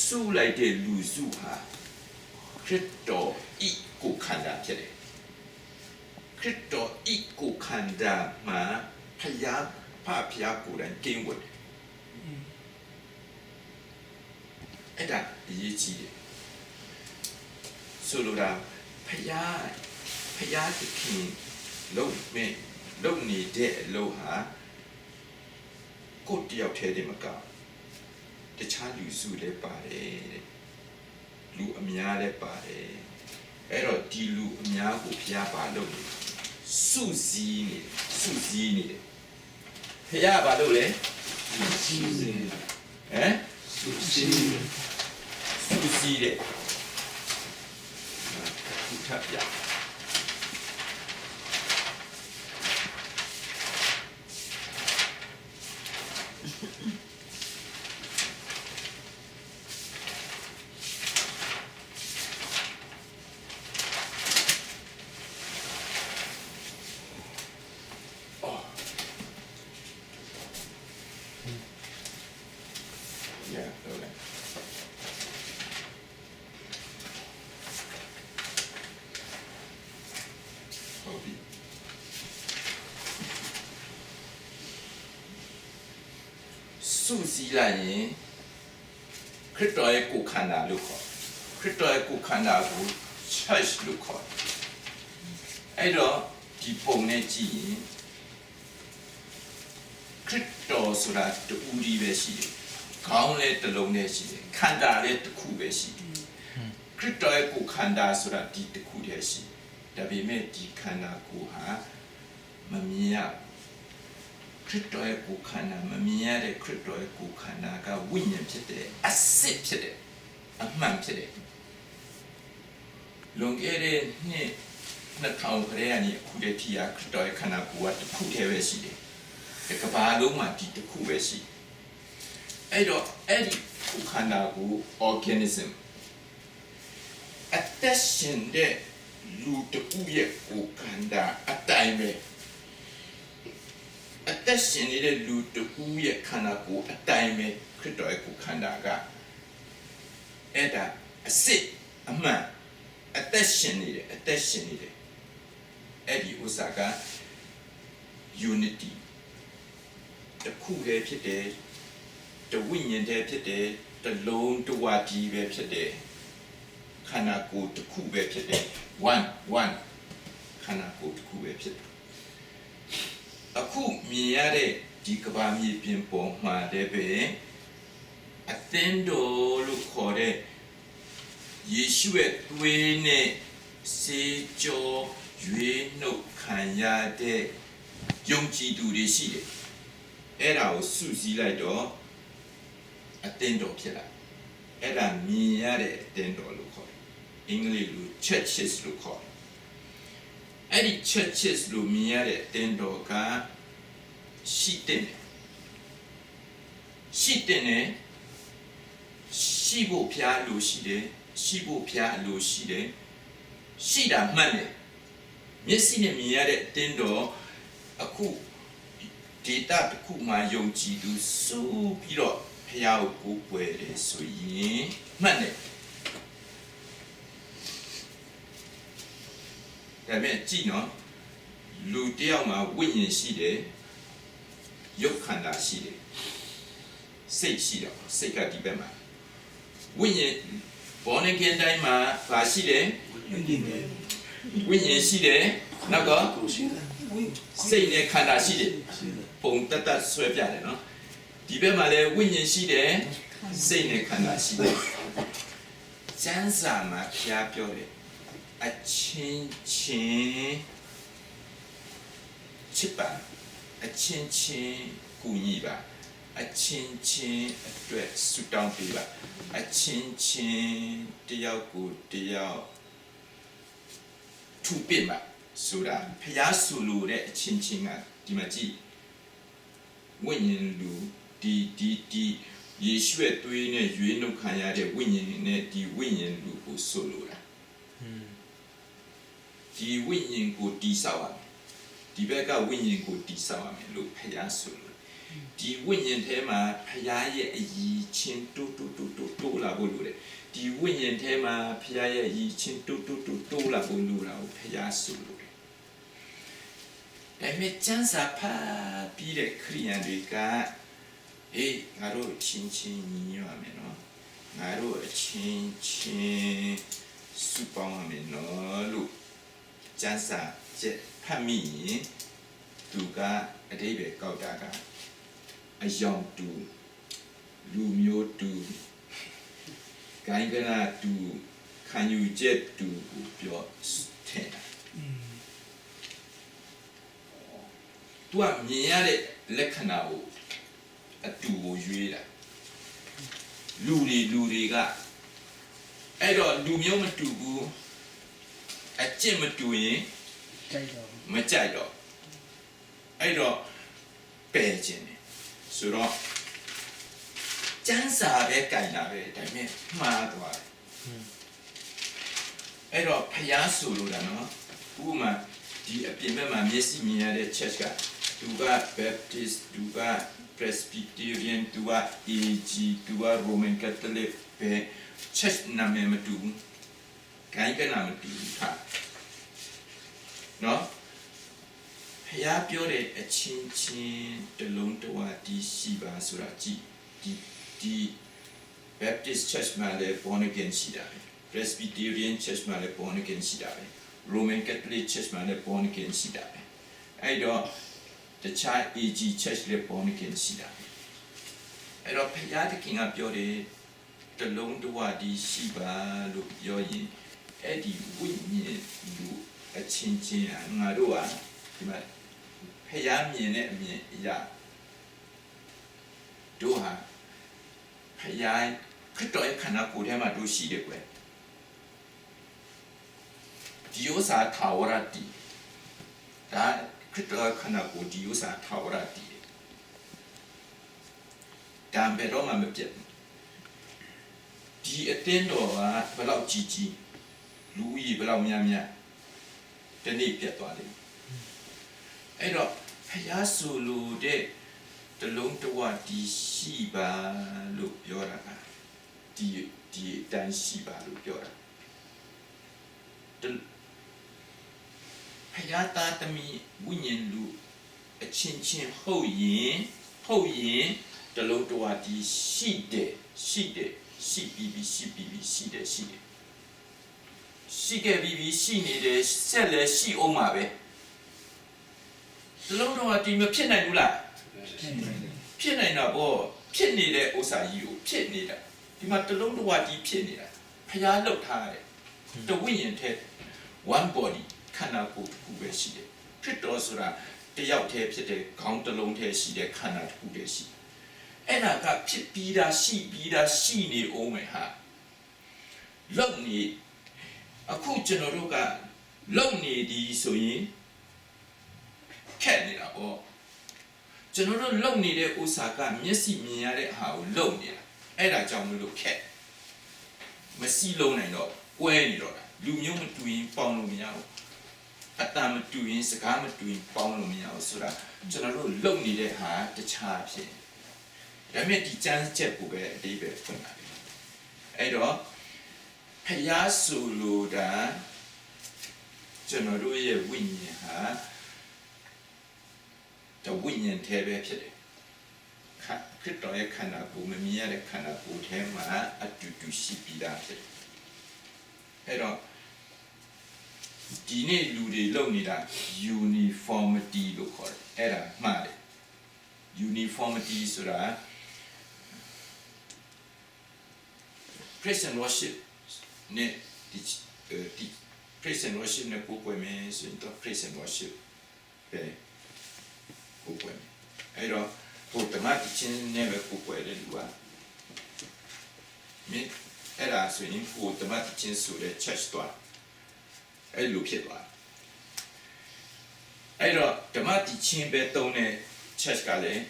စုလိုက်တဲ့လူစုဟာခရစ်တော်ဤကိုခန္ဓာဖြစ်တယ် ခရစ်တော်ဤကိုခန္ဓာမှာဖယားဖဖယားကိုယ်တိုင်ကင်းဝတ်တယ်အဲ့ဒါအရေးကြီးတယ်ဆိုလိုတာဖယားတခင်လုံနေတဲ့အလုပ်ဟာကိုယ်တယောက်တည်းတည်းမကတခြားလူစုလည်းပါတယ်တဲ့လူအများလည်းပါတယ်အဲ့တော့ဒီလူအများကိုဖျားပါလို့စုစည်းနေတယ်ဖျားပါလို့လေစုစည်းဟမ်စုစည်းတဲ့ဒီထပ်ပြစုစည်းလိုက်ရင်ခရစ်တော်ရဲ့ကိုယ်ခန္ဓာလို့ခေါ်ခရစ်တော်ရဲ့ကိုယ်ခန္ဓာကို church လို့ခေါ်အဲ့တော့ဒီပုံနဲ့ကြည့်ရင်ခရစ်တော်ဆိုတာတူဒီပဲရှိတယ်ခေါင်းလည်းတစ်လုံးနဲ့ရှိတယ်ခန္ဓာလည်းတစ်ခုပဲရှိတယ်ခရစ်တော်ရဲ့ကိုယ်ခန္ဓာဆိုတာဒီတစ်ခုတည်းရှိတယ်ဒါပေမဲ့ဒီခန္ဓာကိုယ်ဟာမမြင်ရခရစ်တော်ရဲ့ကိုယ်ခန္ဓာမမြင်ရတဲ့ခရစ်တော်ရဲ့ကိုယ်ခန္ဓာကဝိညာဉ်ဖြစ်တယ်အစစ်ဖြစ်တယ်အမှန်ဖြစ်တယ်လွန်ခဲ့တဲ့နှစ်2000ခရဲကနေအခုတည်းထိခရစ်တော်ရဲ့ခန္ဓာကိုယ်ကတစ်ခုတည်းပဲရှိတယ်ဒီကဘာလုံးမှာဒီတစ်ခုပဲရှိအဲ့တော့အဲ့ဒီကိုယ်ခန္ဓာကို organism အသက်ရှင်တဲ့လူတစ်ခုရဲ့ကိုယ်ခန္ဓာအတိုင်းပဲအသက်ရှင်နေတဲ့လူတစ်ခုရဲ့ခန္ဓာကိုယ်အတိုင်းပဲခရစ်တော်ရဲ့ကိုယ်ခန္ဓာကအဲ့ဒါအစစ်အမှန်အသက်ရှင်နေတယ်အဲ့ဒီဥစ္စာက unity တစ်ခုတည်းဖြစ်တယ်တဝိညာဉ်တည်းဖြစ်တယ်တလုံးတဝါဒီပဲဖြစ်တယ်ခန္ဓာကိုယ်တစ်ခုပဲဖြစ်တယ် one ခန္ဓာကိုယ်တစ်ခုပဲဖြစ်တယ်အခုမြင်ရတဲ့ဒီကဘာမြေပြင်ပေါ်မှာလည်းပဲအသင်းတော်လို့ခေါ်တဲ့ယေရှုရဲ့သွေးနဲ့စေကြောရွေးနှုတ်ခံရတဲ့ယုံကြည်သူတွေရှိတယ်အဲ့ဒါကိုစုစည်းလိုက်တော့အသင်းတော်ဖြစ်လာအဲ့ဒါမြင်ရတဲ့အသင်းတော်လို့ခေါ်တယ်အင်္ဂလိပ်လို churches လို့ခေါ်တယ်အဲ့ဒီ churches လို့မြင်ရတဲ့အသင်းတော်ကရှိတဲ့ရှိဖို့ဖျားလို့ရှိတယ်ရှိဖို့ဖျားလို့ရှိတယ်ရှိတာမှန်တယ်မျက်စိနဲ့မြင်ရတဲ့အသင်းတော်အခု data တစ်ခုမှယုံကြည်သူစုပြီးတော့ဖျားကိုကိုယ်ွယ်တယ်ဆိုရင်မှန်တယ်ဒါပေမဲ့ကြည့်နော်လူတယောက်မှာဝိညာဉ်ရှိတယ်ရုပ်ခန္ဓာရှိတယ်စိတ်ရှိတယ်စိတ်ကဒီဘက်မှာဝိညာဉ်ဘောနကင်တိုင်းမှာဘာရှိတယ်ဝိညာဉ်ရှိတယ်နောက်ကစိတ်နဲ့ခန္ဓာရှိတယ်ပုံတတ်ဆွဲပြတယ်နော်ဒီဘက်မှာလည်းဝိညာဉ်ရှိတယ်စိတ်နဲ့ခန္ဓာရှိတယ်ကျမ်းစာမှာဖျားပြောတယ်အချင်းချင်းချစ်ပါအချင်းချင်းကူညီပါအချင်းချင်းအတွက်ဆုတောင်းပေးပါအချင်းချင်းတယောက်ကိုတယောက်ထုပစ်ပါဆိုတာဖျားဆူလို့တဲ့အချင်းချင်းကဒီမှာကြည့်ဝိညာဉ်လူဒီယေရှုရဲ့သွေးနဲ့ရွေးနှုတ်ခံရတဲ့ဝိညာဉ်နဲ့ဒီဝိညာဉ်လူကိုဆိုလိုတာဒီဝိညာဉ်ကိုတိဆောက်ရမယ်ဒီဘက်ကဝိညာဉ်ကိုတိဆောက်ရမယ်လို့ဖျားဆိုလို့ဒီဝိညာဉ်ထဲမှာဖျားရဲ့အည်ချင်းတိုးလာဖို့လိုတယ်ဒီဝိညာဉ်ထဲမှာဖျားရဲ့အည်ချင်းတိုးလာဖို့လိုတာကိုဖျားဆိုလို့ ဒါပေမဲ့ကျမ်းစာဖတ်ပြီးတဲ့ခရိယန်တွေကအေးငါတို့ချင်းချင်းညီညွတ်ရမယ်နော်ငါတို့အချင်းချင်းစုပေါင်းရမယ်နော်လို့ကျမ်းစာချက်ဖတ်မိရင်သူကအတိတ်ပဲကောက်တာကအယောင်တူလူမျိုးတူကိုင်းကနာတူခံယူချက်တူကိုပြောတဲ့သူကမြင်ရတဲ့လက္ခဏာကိုအတူကိုရွေးတာလူတွေကအဲ့တော့လူမျိုးမတူဘူးအကျင့်မတူရင်မကြိုက်တော့အဲ့တော့ပယ်ခြင်းတယ်ဆိုတော့ကျမ်းစာပဲကြိုက်တာပဲဒါပေမဲ့မှားသွားတယ်အဲ့တော့ဖျားဆိုလို့တာနော်ဥပမာဒီအပြင်ဘက်မှာမျက်စိမြင်ရတဲ့ church ကသူက Baptist သူက Presbyterian သူက AG သူက Roman Catholic ပဲ church နာမည်မတူဘူးခိုင်းကနာမတူဘူးဟာနော်ဖျားပြောတဲ့အချင်းချင်းတလုံးတဝတီးရှိပါဆိုတာကြည့်ဒီ Baptist Church မှာလည်း born again ရှိတာပဲ Presbyterian Church မှာလည်း born again ရှိတာပဲ Roman Catholic Church မှာလည်း born again ရှိတာပဲအဲ့တော့တခြား AG Church လည်း born again ရှိတာပဲအဲ့တော့ဖျားသခင်ကပြောတယ်တလုံးတဝတီးရှိပါလို့ပြောရင်အဲ့ဒီဝိညာဉ်လူအချင်းချင်းငါတို့ကဒီမှာဖျားမြင်တဲ့အမြင်အရာတို့ဟာဖျားခရစ်တော်ရဲ့ခန္ဓာကိုယ်ထဲမှာတို့ရှိတယ်ကွယ်ဒီဥစ္စာထာဝရတည်ဒါခရစ်တော်ခန္ဓာကိုယ်ဒီဥစ္စာထာဝရတည်တံဘယ်တော့မှမပြတ်ဒီအတင်းတော်ကဘယ်လောက်ကြီးလူကြီးဘယ်လောက်များတနေ့ပြတ်သွားတယ်အဲ့တော့ဖျားဆိုလို့တဲ့တလုံးတဝတီးရှိပါလို့ပြောတာဒီအတိုင်းရှိပါလို့ပြောတာဖျားသားသမီးဝိညာဉ်လူအချင်းချင်းဟုတ်ရင်တလုံးတဝတီးရှိတယ်ရှိပြီးရှိခဲ့ပြီးရှိနေတယ်ဆက်လည်းရှိအောင်ပါပဲတလုံးတဝတီးမဖြစ်နိုင်ဘူးလားဖြစ်နိုင်တာပေါ့ဖြစ်နေတဲ့ဥစ္စာကြီးကိုဖြစ်နေတာဒီမှာတလုံးတဝတီးဖြစ်နေတာဖျားလှုပ်ထားတယ်တဝိညာဉ်ထဲ one body ခန္ဓာကိုယ်တစ်ခုပဲရှိတယ်ခရစ်တော်ဆိုတာတယောက်တည်းဖြစ်တဲ့ခေါင်းတစ်လုံးထဲရှိတဲ့ခန္ဓာတစ်ခုတည်းရှိအဲ့ဒါကဖြစ်ပြီးတာရှိနေအောင်မယ်ဟာလုံနေအခုကျွန်တော်တို့ကလုံနေဒီဆိုရင်ခက်နေတာပေါ့ကျွန်တော်တို့လုံနေတဲ့ဥစ္စာကမျက်စိမြင်ရတဲ့ဟာကိုလုံနေတာအဲ့ဒါကြောင့်မလို့ခက်မစီလုံးနိုင်တော့ကွဲနေတော့လူမျိုးမတူရင်ပေါင်းလို့မရဘူးအတန်မတူရင်စကားမတူရင်ပေါင်းလို့မရဘူးဆိုတာကျွန်တော်တို့လုံနေတဲ့ဟာတခြားဖြစ်ဒါပေမဲ့ဒီကျမ်းချက်ကိုပဲအတိပဲဖွင့်လာတယ်အဲ့တော့ဖျားဆိုလိုတာကျွန်တော်တို့ရဲ့ဝိညာဉ်ဟာတဝိညာဉ်ထဲပဲဖြစ်တယ်ခရစ်တော်ရဲ့ခန္ဓာကိုယ်မမြင်ရတဲ့ခန္ဓာကိုယ်ထဲမှာအတူတူရှိပြီးသားဖြစ်တယ်အဲ့တော့ဒီနေ့လူတွေလုံနေတာ uniformity လို့ခေါ်တယ်အဲ့ဒါမှားတယ် uniformity ဆိုတာ praise and worship နဲ့ဒီ praise and worship နဲ့ကိုယ်ပွဲမယ်ဆိုရင်တော့ praise and worship ပဲကိုယ်ပွဲအဲ့တော့ဟိုတမတ်ချင်းနဲ့ပဲကိုယ်ပွဲတယ်လူကမြင်အဲ့ဒါဆိုရင်ဟိုတမတ်ချင်းဆိုတဲ့ church တော့အဲ့လိုဖြစ်သွားအဲ့တော့ဓမ္မတိချင်းပဲတုံးတဲ့ church ကလည်း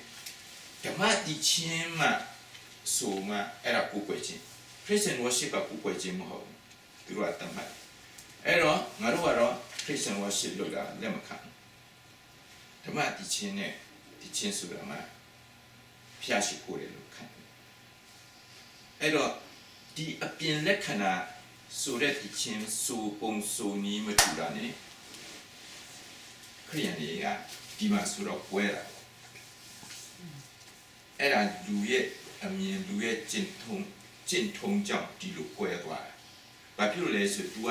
ဓမ္မတိချင်းမှဆိုမှအဲ့ဒါကိုယ်ပွဲချင်း praise and worship ကကိုယ်ပွဲချင်းမဟုတ်ဘူးသူတို့ကတမတ်အဲ့တော့ငါတို့ကတော့ praise and worship လို့တာလက်မခံဓမ္မတိချင်းနဲ့ဒီချင်းဆိုတာမှဖျားရှိခိုးတယ်လို့ခံအဲ့တော့ဒီအပြင်လက္ခဏာဆိုတဲ့ဒီချင်းဆိုပုံဆိုနည်းမတူတာ ਨੇ ခရိယန်တွေက ဒီမှာဆိုတော့ကွဲတာအဲ့ဒါလူရဲ့အမြင်လူရဲ့ကျင့်ထုံးကြောင့်ဒီလိုကွဲသွားတယ်ဘာဖြစ်လို့လဲဆို तू က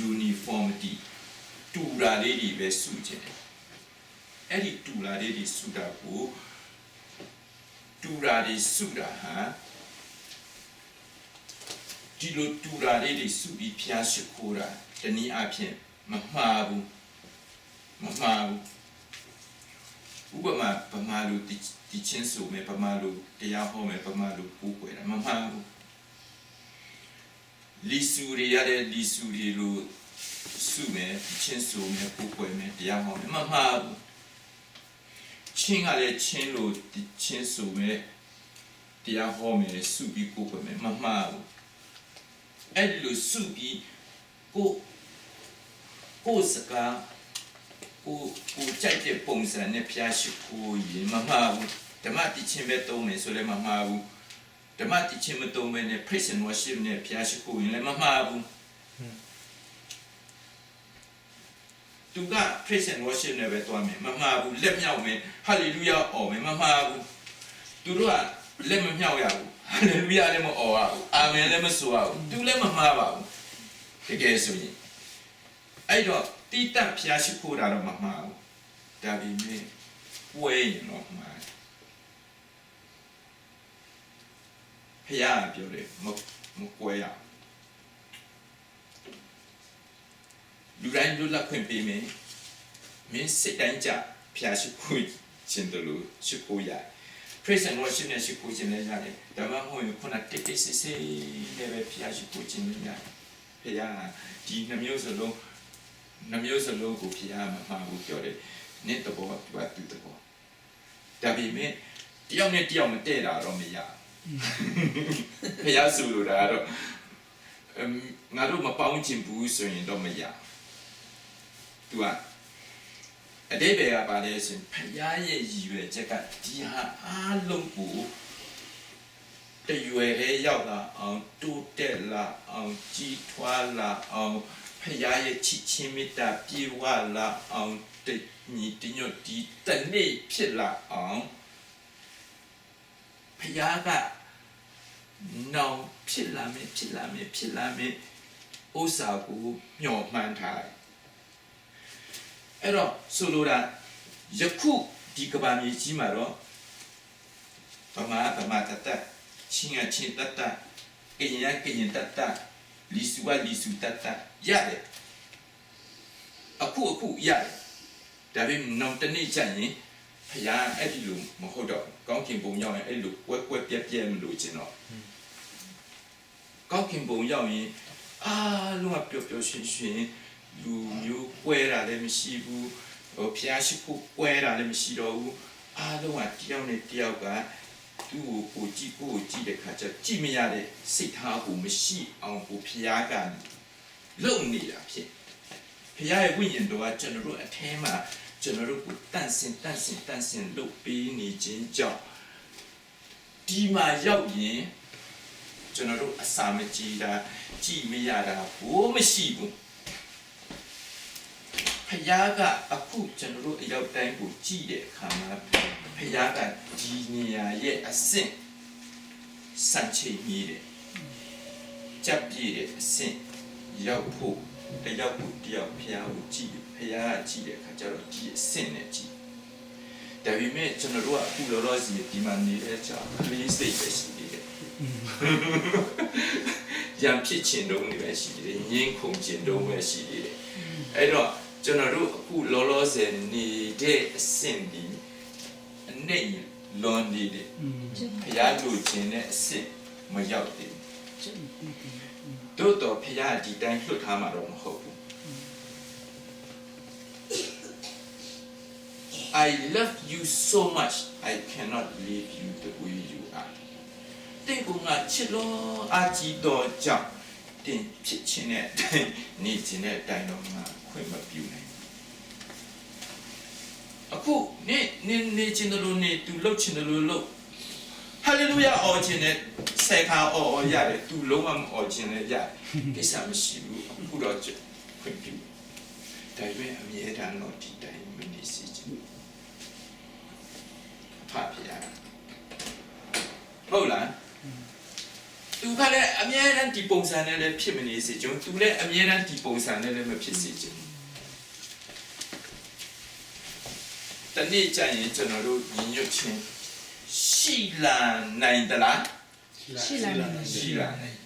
uniformity တူတာလေးတွေပဲစုချင်တယ်အဲ့ဒီတူတာလေးတွေစုတာကိုတူတာတွေစုတာဟာဒီလိုတူတာလေးတွေစုပြီးဖျားရှိခိုးတာတနည်းအားဖြင့်မမှားဘူးဥပမာဗမာလူဒီချင်းဆိုမယ်ဗမာလူတရားဟောမယ်ဗမာလူပူကွယ်တာမမှားဘူးလီဆူရီရတဲ့လီဆူရီလိုစုမယ်ဒီချင်းဆိုမယ်ပူကွယ်မယ်တရားဟောမယ်မမှားဘူးချင်းကလည်းချင်းလိုဒီချင်းဆိုမယ်တရားဟောမယ်စုပြီးပူကွယ်မယ်မမှားဘူးအဲ့လိုစုပြီးကိုစကားကိုကြိုက်တဲ့ပုံစံနဲ့ဖျားရှိခိုးရင်မမှားဘူးဓမ္မတိချင်းပဲသုံးမယ်ဆိုလည်းမမှားဘူးဓမ္မတိချင်းမသုံးမယ်နဲ့ praise and worship နဲ့ဖျားရှိခိုးရင်လည်းမမှားဘူးသူက praise and worship နဲ့ပဲတွားမယ်မမှားဘူးလက်မြောက်မယ် hallelujah အော်မယ်မမှားဘူးသူတို့ကလက်မမြောက်ရဘူး hallelujah လည်းမအော်ရဘူး amen လည်းမဆိုရဘူးသူလည်းမမှားပါဘူးတကယ်ဆိုရင်အဲ့တော့တိတ္တဖျားရှိခိုးတာတော့မမှားဘူးဒါပေမဲ့ပွဲရင်တော့မှားဖျားပြောတယ်မကွဲရလူတိုင်းလူလက်ခွင့်ပေးမယ်မင်းစိတ်တိုင်းကြဖျားရှိခိုးခြင်းတို့လို့ရှိခိုးရ praise and worship နဲ့ရှိခိုးခြင်းလည်းရတယ်ဒါမှမဟုတ်ခုနတိတ်တိတ်ဆိတ်ဆိတ်နဲ့ပဲဖျားရှိခိုးခြင်းလည်းရတယ်ဖျားဒီနှမျိုးစလုံးကိုဖျားမှာဘူးပြောတယ်နေ့တော့ဘာတူတော့ဒါပေမဲ့တယောက်နဲ့တယောက်မတည့်တာတော့မရဖျားဆိုလိုတာတော့ငါတို့မပေါင်းချင်ဘူးဆိုရင်တော့မရသူကအတိတ်ပဲကပါလဲဆိုရင်ဖျားရဲ့ရည်ရွယ်ချက်ကဒီဟာအားလုံးကိုတရွယ်လေးရောက်လာအောင်တိုးတက်လာအောင်ကြီးထွားလာအောင်ဖျားရဲ့ချစ်ချင်းမေတ္တာပြေဝလာအောင်တညီတညွတ်ဒီတနေ့ဖြစ်လာအောင်ဖျားကနောင်ဖြစ်လာမယ်ဥစ္စာကိုမျှော်မှန်းထားတယ်အဲ့တော့ဆိုလိုတာယခုဒီကဘာမြေကြီးမှာတော့ဗမာတတချင်းတတကရင်တတလီစုတတရတယ်အခုရတယ်ဒါပေမဲ့နောက်တနေ့ကျရင်ဖျားအဲ့ဒီလိုမဟုတ်တော့ကောင်းကင်ဘုံရောက်ရင်အဲ့လိုကွက်ပြက်မလို့ခြင်းတော့ကောင်းကင်ဘုံရောက်ရင်အားလုံးကပျော်ပျော်ရွှင်ရွှင်လူမျိုးကွဲတာလည်းမရှိဘူးဖျားရှိဖို့ကွဲတာလည်းမရှိတော့ဘူးအားလုံးကတယောက်နဲ့တယောက်ကသူ့ကိုကြည့်တဲ့ခါကျကြည့်မရတဲ့စိတ်ထားကိုမရှိအောင်ကိုဖျားကလုံနေတာဖြစ်ဖျားရဲ့ဝိညာဉ်တော်ကကျွန်တော်တို့အထဲမှာကျွန်တော်တို့ကိုတန့်စင်လုပ်ပေးနေခြင်းကြောင့်ဒီမှာရောက်ရင်ကျွန်တော်တို့အစာမကြည်တာကြည်မရတာဘူးမရှိဘူးဖျားကအခုကျွန်တော်တို့အရောက်တိုင်းကိုကြည်တဲ့အခါမှာဖျားကဒီနေရာရဲ့အဆင့်စံချိန်ကြီးတယ်ကြပ်ပြည့်တဲ့အဆင့်ရောက်ဖို့တယောက်ဖျားကိုကြည်ဖျားကကြည်တဲ့အခါကျတော့ဒီအဆင့်နဲ့ကြည်ဒါပေမဲ့ကျွန်တော်တို့ကအခုလောလောဆယ်ဒီမှာနေတဲ့ကြောင့်ကလေးစိတ်ပဲရှိသေးတယ်ရံဖြစ်ခြင်းတုံးတွေပဲရှိသေးတယ်ငင်းခုန်ခြင်းတုံးပဲရှိသေးတယ်အဲ့တော့ကျွန်တော်တို့အခုလောလောဆယ်နေတဲ့အဆင့်ဒီအနေလွန်နေတယ်ဖျားလိုခြင်းနဲ့အဆင့်မရောက်သေးဘူးတို့တော့ဖျားဒီတိုင်းလွတ်ထားမှာတော့မဟုတ်ဘူးI love you so much I cannot leave you the way you are တဲ့ကငါချစ်လို့အကြည့်တော့ကြောင့်တင်ဖြစ်ခြင်းနဲ့နေခြင်းနဲ့တိုင်တော့ငါခွင့်မပြုနိုင်အခုနေခြင်းတို့နေသူလှုပ်ခြင်းတို့လှုပ်ဟာလေလုယာအော်ခြင်းနဲ့ဆေခါအော်ရတယ်သူလုံးဝမအော်ခြင်းနဲ့ရတယ်ကိစ္စမရှိဘူးအခုတော့ခွင့်ပြုဒါပေမဲ့အမြဲတမ်းတော့ဒီတိုင်းမနေစေချင် ဖဖျားဟုတ်လားသူကလည်းအမြဲတမ်းဒီပုံစံနဲ့လည်းဖြစ်မနေစေချင်သူလည်းအမြဲတမ်းဒီပုံစံနဲ့လည်းမဖြစ်စေချင်တနေ့ကျရင်ကျွန်တော်တို့ညီညွတ်ခြင်းရှိလာနိုင်သလားရှိလာနိုင်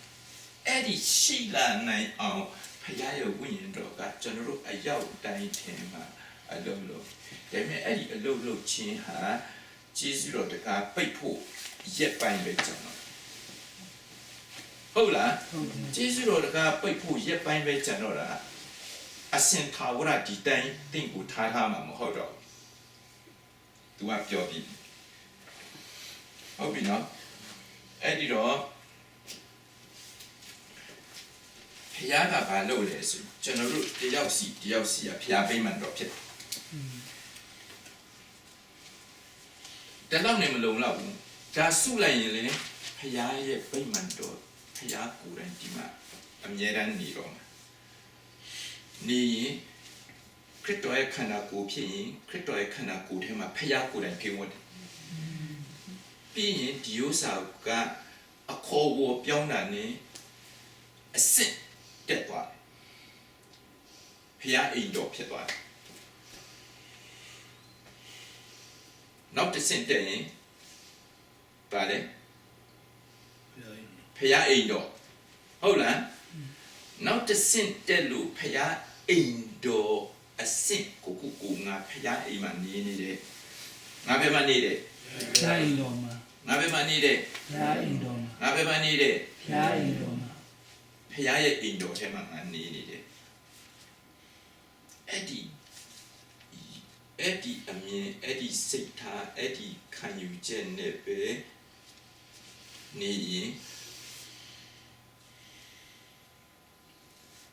အဲ့ဒီရှိလာနိုင်အောင်ဖခင်ရဲ့ဝိညာဉ်တော်ကကျွန်တော်တို့အရောက်တိုင်းထင်မှာအလုံးလုံးဒါပေမဲ့အဲ့ဒီအလုံးလုံးချင်းဟာကျေးဇူးတော်တကားပိတ်ဖို့ရက်ပိုင်းပဲကျွန်တော်ဟုတ်လားကျေးဇူးတော်တကားပိတ်ဖို့ရက်ပိုင်းပဲကျွန်တော်တာအစင်ထာဝရဒီတိုင်းတင့်ကိုထားထားမှာမဟုတ်တော့သူကပြောပြီးဟုတ်ပြီနော်အဲ့ဒီတော့ဖျားကဘာလုပ်လဲဆိုကျွန်တော်တို့တယောက်စီကဖျားပိမှန်တော့ဖြစ်တယ်တော့နေမလုံလောက်ဘူးဒါစုလိုက်ရင်လေဖျားရဲ့ပိမှန်တော့ဖျားကိုယ်တိုင်ဒီမှာအမြဲတမ်းနေတော့မှာနေရင်ခရစ်တော်ရဲ့ခန္ဓာကိုယ်ဖြစ်ရင်ခရစ်တော်ရဲ့ခန္ဓာကိုယ်ထဲမှာဖျားကိုယ်တိုင်ပြင်ဝင်တယ်ပြီးရင်ဒီဥစ္စာကအခေါ်ကိုပြောင်းတာနဲ့အစစ်တက်သွားတယ်ဖျားအိမ်တော်ဖြစ်သွားတယ်နောက်တစ်ဆင့်တက်ရင်ပါလေဖျားအိမ်တော်ဟုတ်လားနောက်တစ်ဆင့်တက်လို့ဖျားအိမ်တော်အစစ်ကိုငါဖျားအိမ်မှာနေတယ်ငါဘယ်မှာနေတယ်ဖျားအိမ်တော်မှာငါဘယ်မှာနေတယ်ဖျားအိမ်တော်မှာငါဘယ်မှာနေတယ်ဖျားအိမ်တော်မှာဖျားရဲ့အိမ်တော်ထဲမှာငါနေတယ်အဲ့ဒီအမြင်အဲ့ဒီစိတ်ထားအဲ့ဒီခံယူချက်နဲ့ပဲနေရင်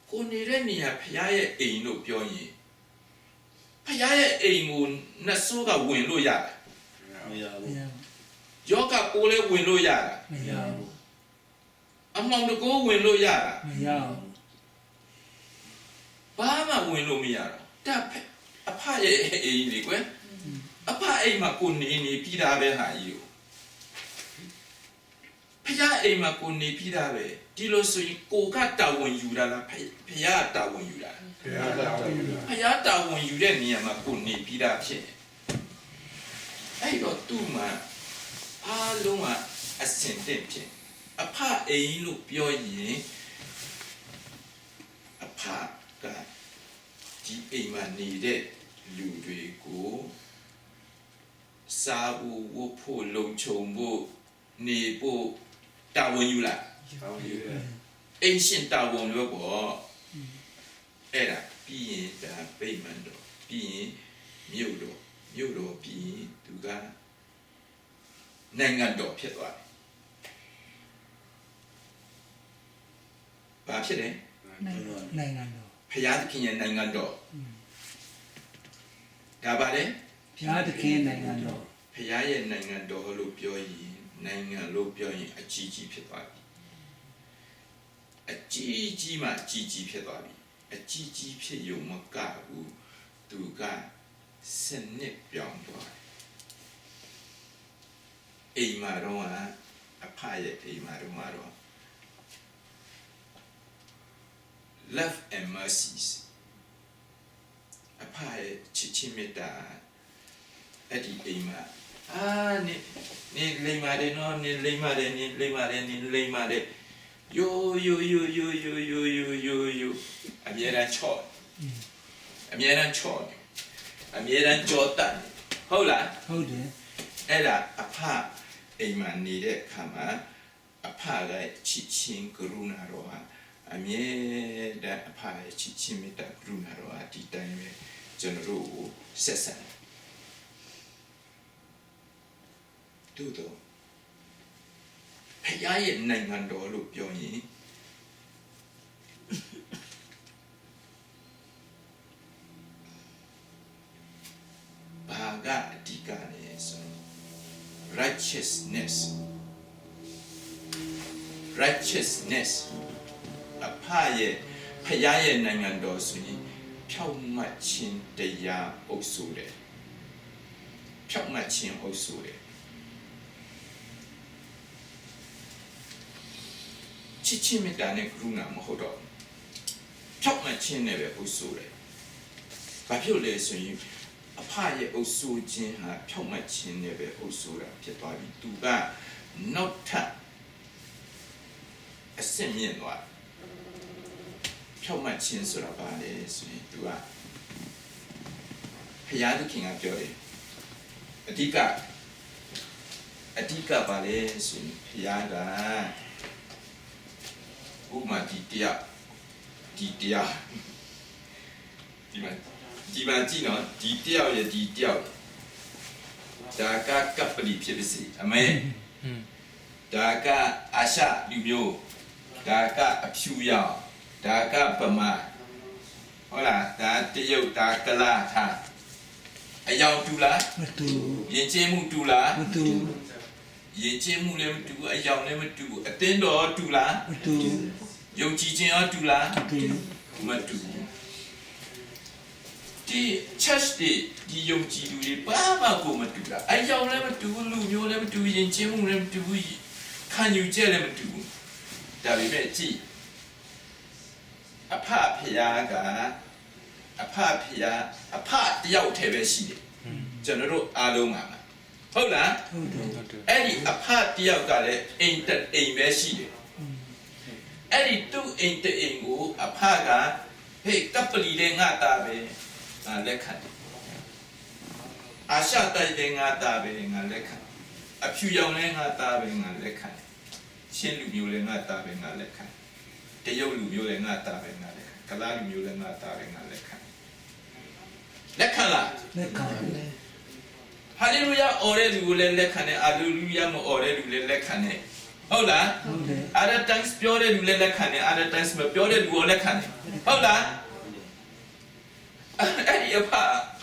ကိုနေတဲ့နေရာဖျားရဲ့အိမ်လို့ပြောရင်ဖျားရဲ့အိမ်ကိုနှဆိုးကဝင်လို့ရတယ်မရဘူးယောဂကိုလည်းဝင်လို့ရတယ်မရဘူးအမောင်တကိုးဝင်လို့ရတာမရဘူးဘာမှဝင်လို့မရတော့ဒါအဖရဲ့အိမ်လေကွယ်အဖအိမ်မှာကိုနေပြီးသားပဲဟာကြီးကိုဖျားအိမ်မှာကိုနေပြီးသားပဲဒီလိုဆိုရင်ကိုကတာဝန်ယူတာလားဖျားတာဝန်ယူတာဖျားတာဝန်ယူတာဖျားတာဝန်ယူတဲ့နေရာမှာကိုနေပြီးသားဖြစ်အဲ့တော့သူ့မှာအားလုံးကအစင်တက်ဖြစ်အဖအိမ်လို့ပြောရင်အဖကဒီအိမ်မှာနေတဲ့လူတွေကိုစားဖို့ဝတ်ဖို့လုံခြုံဖို့နေဖို့တာဝန်ယူလာတာဝန်ယူတယ်အိမ်ရှင်တာဝန်လို့ပေါ့အဲ့ဒါပြီးရင်ဒါပိတ်မှန်တော့ပြီးရင်မြို့တော်ပြီးရင်သူကနိုင်ငံတော်ဖြစ်သွားတယ်ဘာဖြစ်လဲနိုင်ငံတော်ဖျားသခင်ရဲ့နိုင်ငံတော်ဒါပါလေဖျားသခင်နိုင်ငံတော်ဖျားရဲ့နိုင်ငံတော်လို့ပြောရင်နိုင်ငံလို့ပြောရင်အကြီးကြီးဖြစ်သွားပြီအကြီးကြီးမှအကြီးကြီးဖြစ်သွားပြီအကြီးကြီးဖြစ်ရုံမကဘူးသူကစနစ်ပြောင်းသွားတယ်အိမ်မှာတော့အဖရဲ့အိမ်မှာတော့love and mercies အဖရဲ့ချစ်ချင်းမေတ္တာအဲ့ဒီအိမ်မှာနေလိမ္မာတယ်နော်နေလိမ္မာတယ်ယိုအမြဲတမ်းချော့အမြဲတမ်းကြောတတ်ဟုတ်လားဟုတ်တယ်အဲ့ဒါအဖအိမ်မှာနေတဲ့အခါမှာအဖကချစ်ချင်းကရုဏာတော်ဟာအမြဲတမ်းအဖရဲ့ချစ်ချင်းမေတ္တာကရုဏာတော်ဟာဒီတိုင်းပဲကျွန်တော်တို့ကိုဆက်ဆံတို့တော့ဖခင်ရဲ့နိုင်ငံတော်လို့ပြောရင်ဘာကအဓိကလဲဆို righteousness အဖရဲ့ဖခင်ရဲ့နိုင်ငံတော်ဆိုရင်ဖြောင့်မတ်ခြင်းတရားအုပ်စိုးတယ်ဖြောင့်မတ်ခြင်းအုပ်စိုးတယ် ချစ်ချင်းမေတ္တာနဲ့ကရုဏာမဟုတ်တော့ဖြောက်မှတ်ခြင်းနဲ့ပဲအုပ်စိုးတယ်ဘာဖြစ်လဲဆိုရင်အဖရဲ့အုပ်စိုးခြင်းဟာဖြောက်မှတ်ခြင်းနဲ့ပဲအုပ်စိုးတာဖြစ်သွားပြီသူကနောက်ထပ်အစင်မြင့်သွားဖြောက်မှတ်ခြင်းဆိုတာဘာလဲဆိုရင်သူကဘုရားသခင်ကပြောတယ်အဓိကပါလဲဆိုရင်ဘုရားကဥပမာဒီတရားဒီမှာကြည့်နော်ဒီတရားရဲ့ဒီတရားဒါကကပ္ပလီဖြစ်ပါစေအမေဒါကအာရှလူမျိုးဒါကအဖြူရောင်ဒါကဗမာဟုတ်လားဒါတရုတ်ဒါကလာထားအယောင်တူလားမတူ ယဉ်ကျေးမှုတူလား မတူ ယဉ်ကျေးမှုလည်းမတူအယောင်လည်းမတူအသင်းတော်တူလား မတူ ယုံကြည်ခြင်းရောတူလား မတူ မတူဒီ church ဒီယုံကြည်သူတွေဘာမှကိုမတူတာအယောင်လည်းမတူလူမျိုးလည်းမတူယဉ်ကျေးမှုလည်းမတူခံယူချက်လည်းမတူဒါပေမဲ့ကြည့်အဖဖရာကအဖတယောက်တည်းပဲရှိတယ်ကျွန်တော်တို့အားလုံးပါဟုတ်လား ဟုတ်တယ် အဲ့ဒီအဖတယောက်ကလည်းအိမ်ပဲရှိတယ်အဲ့ဒီသူ့အိမ်ကိုအဖကဟေးကပလီလည်းငါတာပဲငါလက်ခံတယ်အာရှတိုက်လည်းငါတာပဲငါလက်ခံအဖြူရောင်လည်းငါတာပဲငါလက်ခံချင်းလူမျိုးလည်းငါတာပဲငါလက်ခံတရုတ်လူမျိုးလည်းငါတာပဲငါလက်ခံကလားလူမျိုးလည်းငါတာပဲငါလက်ခံလက်ခံလား လက်ခံ ဟာလေလုယာအော်တဲ့လူကိုလည်းလက်ခံတယ်အာလေလုယာမအော်တဲ့လူလည်းလက်ခံတယ်ဟုတ်လား ဟုတ်တယ် other times ပြောတဲ့လူလည်းလက်ခံတယ် other times မပြောတဲ့လူကိုလက်ခံတယ်ဟုတ်လားအဲ့ဒီ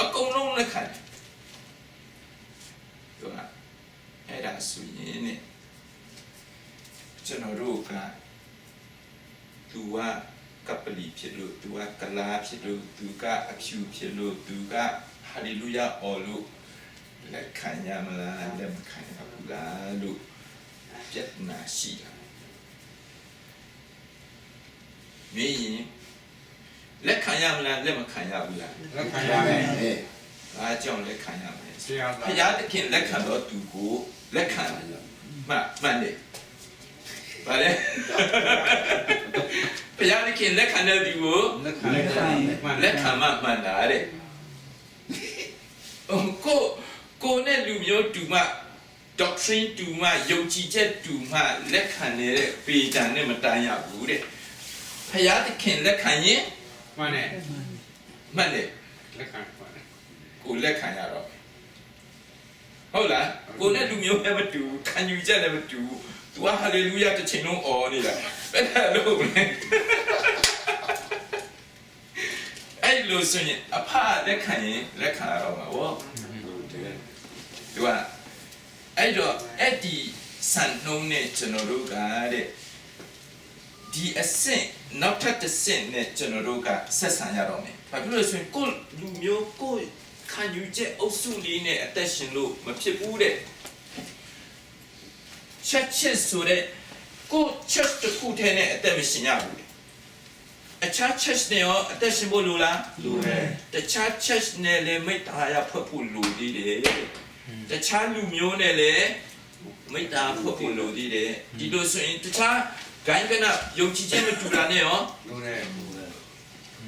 အကုန်လုံးလက်ခံတယ်ဟုတ်လားအဲ့ဒါဆိုရင်ねကျွန်တော်တို့ကသူကကပလီဖြစ်လို့သူကကလာဖြစ်လို့သူကအဖြူဖြစ်လို့သူကဟာလေလုယာအော်လို့လက်ခံရမလားလက်မခံရဘူးလားလို့ပြဿနာရှိတာမင်းရင်လက်ခံရမလားလက်မခံရဘူးလား လက်ခံရမယ် အားကြောင့်လက်ခံရမယ် ဆရာ ဘုရားသခင်လက်ခံတော့သူကိုလက်ခံတယ်မှန်တယ်ဗါလေဘုရားသခင်လက်ခံတဲ့သူကို လက်ခံမှ မှန်တာတဲ့ကိုနဲ့လူမျိုးတူမှ doctrine တူမှယုံကြည်ချက်တူမှလက်ခံနေတဲ့ပေတံနဲ့မတန်းရဘူးတဲ့ဘုရားသခင်လက်ခံရင် မှန်တယ် မှန်တယ် လက်ခံမှန်တယ် ကိုလက်ခံရတော့ဟုတ်လားကိုနဲ့လူမျိုးလည်းမတူခံယူချက်လည်းမတူ तू ဟာလေလုယာတစ်ချိန်လုံးအော်နေတာဘယ်နဲ့လို့လဲအဲ့လိုဆိုရင်အဖလက်ခံရင်လက်ခံရတော့မှာဗောသူကအဲ့တော့အဲ့ဒီစံနှုန်းနဲ့ကျွန်တော်တို့ကတဲ့ဒီအဆင့်နောက်ထပ်တစ်ဆင့်နဲ့ကျွန်တော်တို့ကဆက်ဆံရတော့မယ်ဘာဖြစ်လို့လဲဆိုရင်ကိုလူမျိုးကိုခံယူချက်အုပ်စုလေးနဲ့အသက်ရှင်လို့မဖြစ်ဘူးတဲ့ချက်ဆိုတဲ့ကိုချက်တစ်ခုတည်းနဲ့အသက်မရှင်ရဘူးလေအခြားချက်နဲ့ရောအသက်ရှင်ဖို့လိုလားလိုတယ်တခြားချက်နဲ့လည်းမိတ္တာရဖတ်ဖို့လိုသေးတယ်တခြားလူမျိုးနဲ့လည်းမိတ္တာဖတ်ဖို့လိုသေးတယ်ဒီလိုဆိုရင်တခြားဂိုင်းကနယုံကြည်ခြင်းမတူတာနဲ့ရော လိုတယ်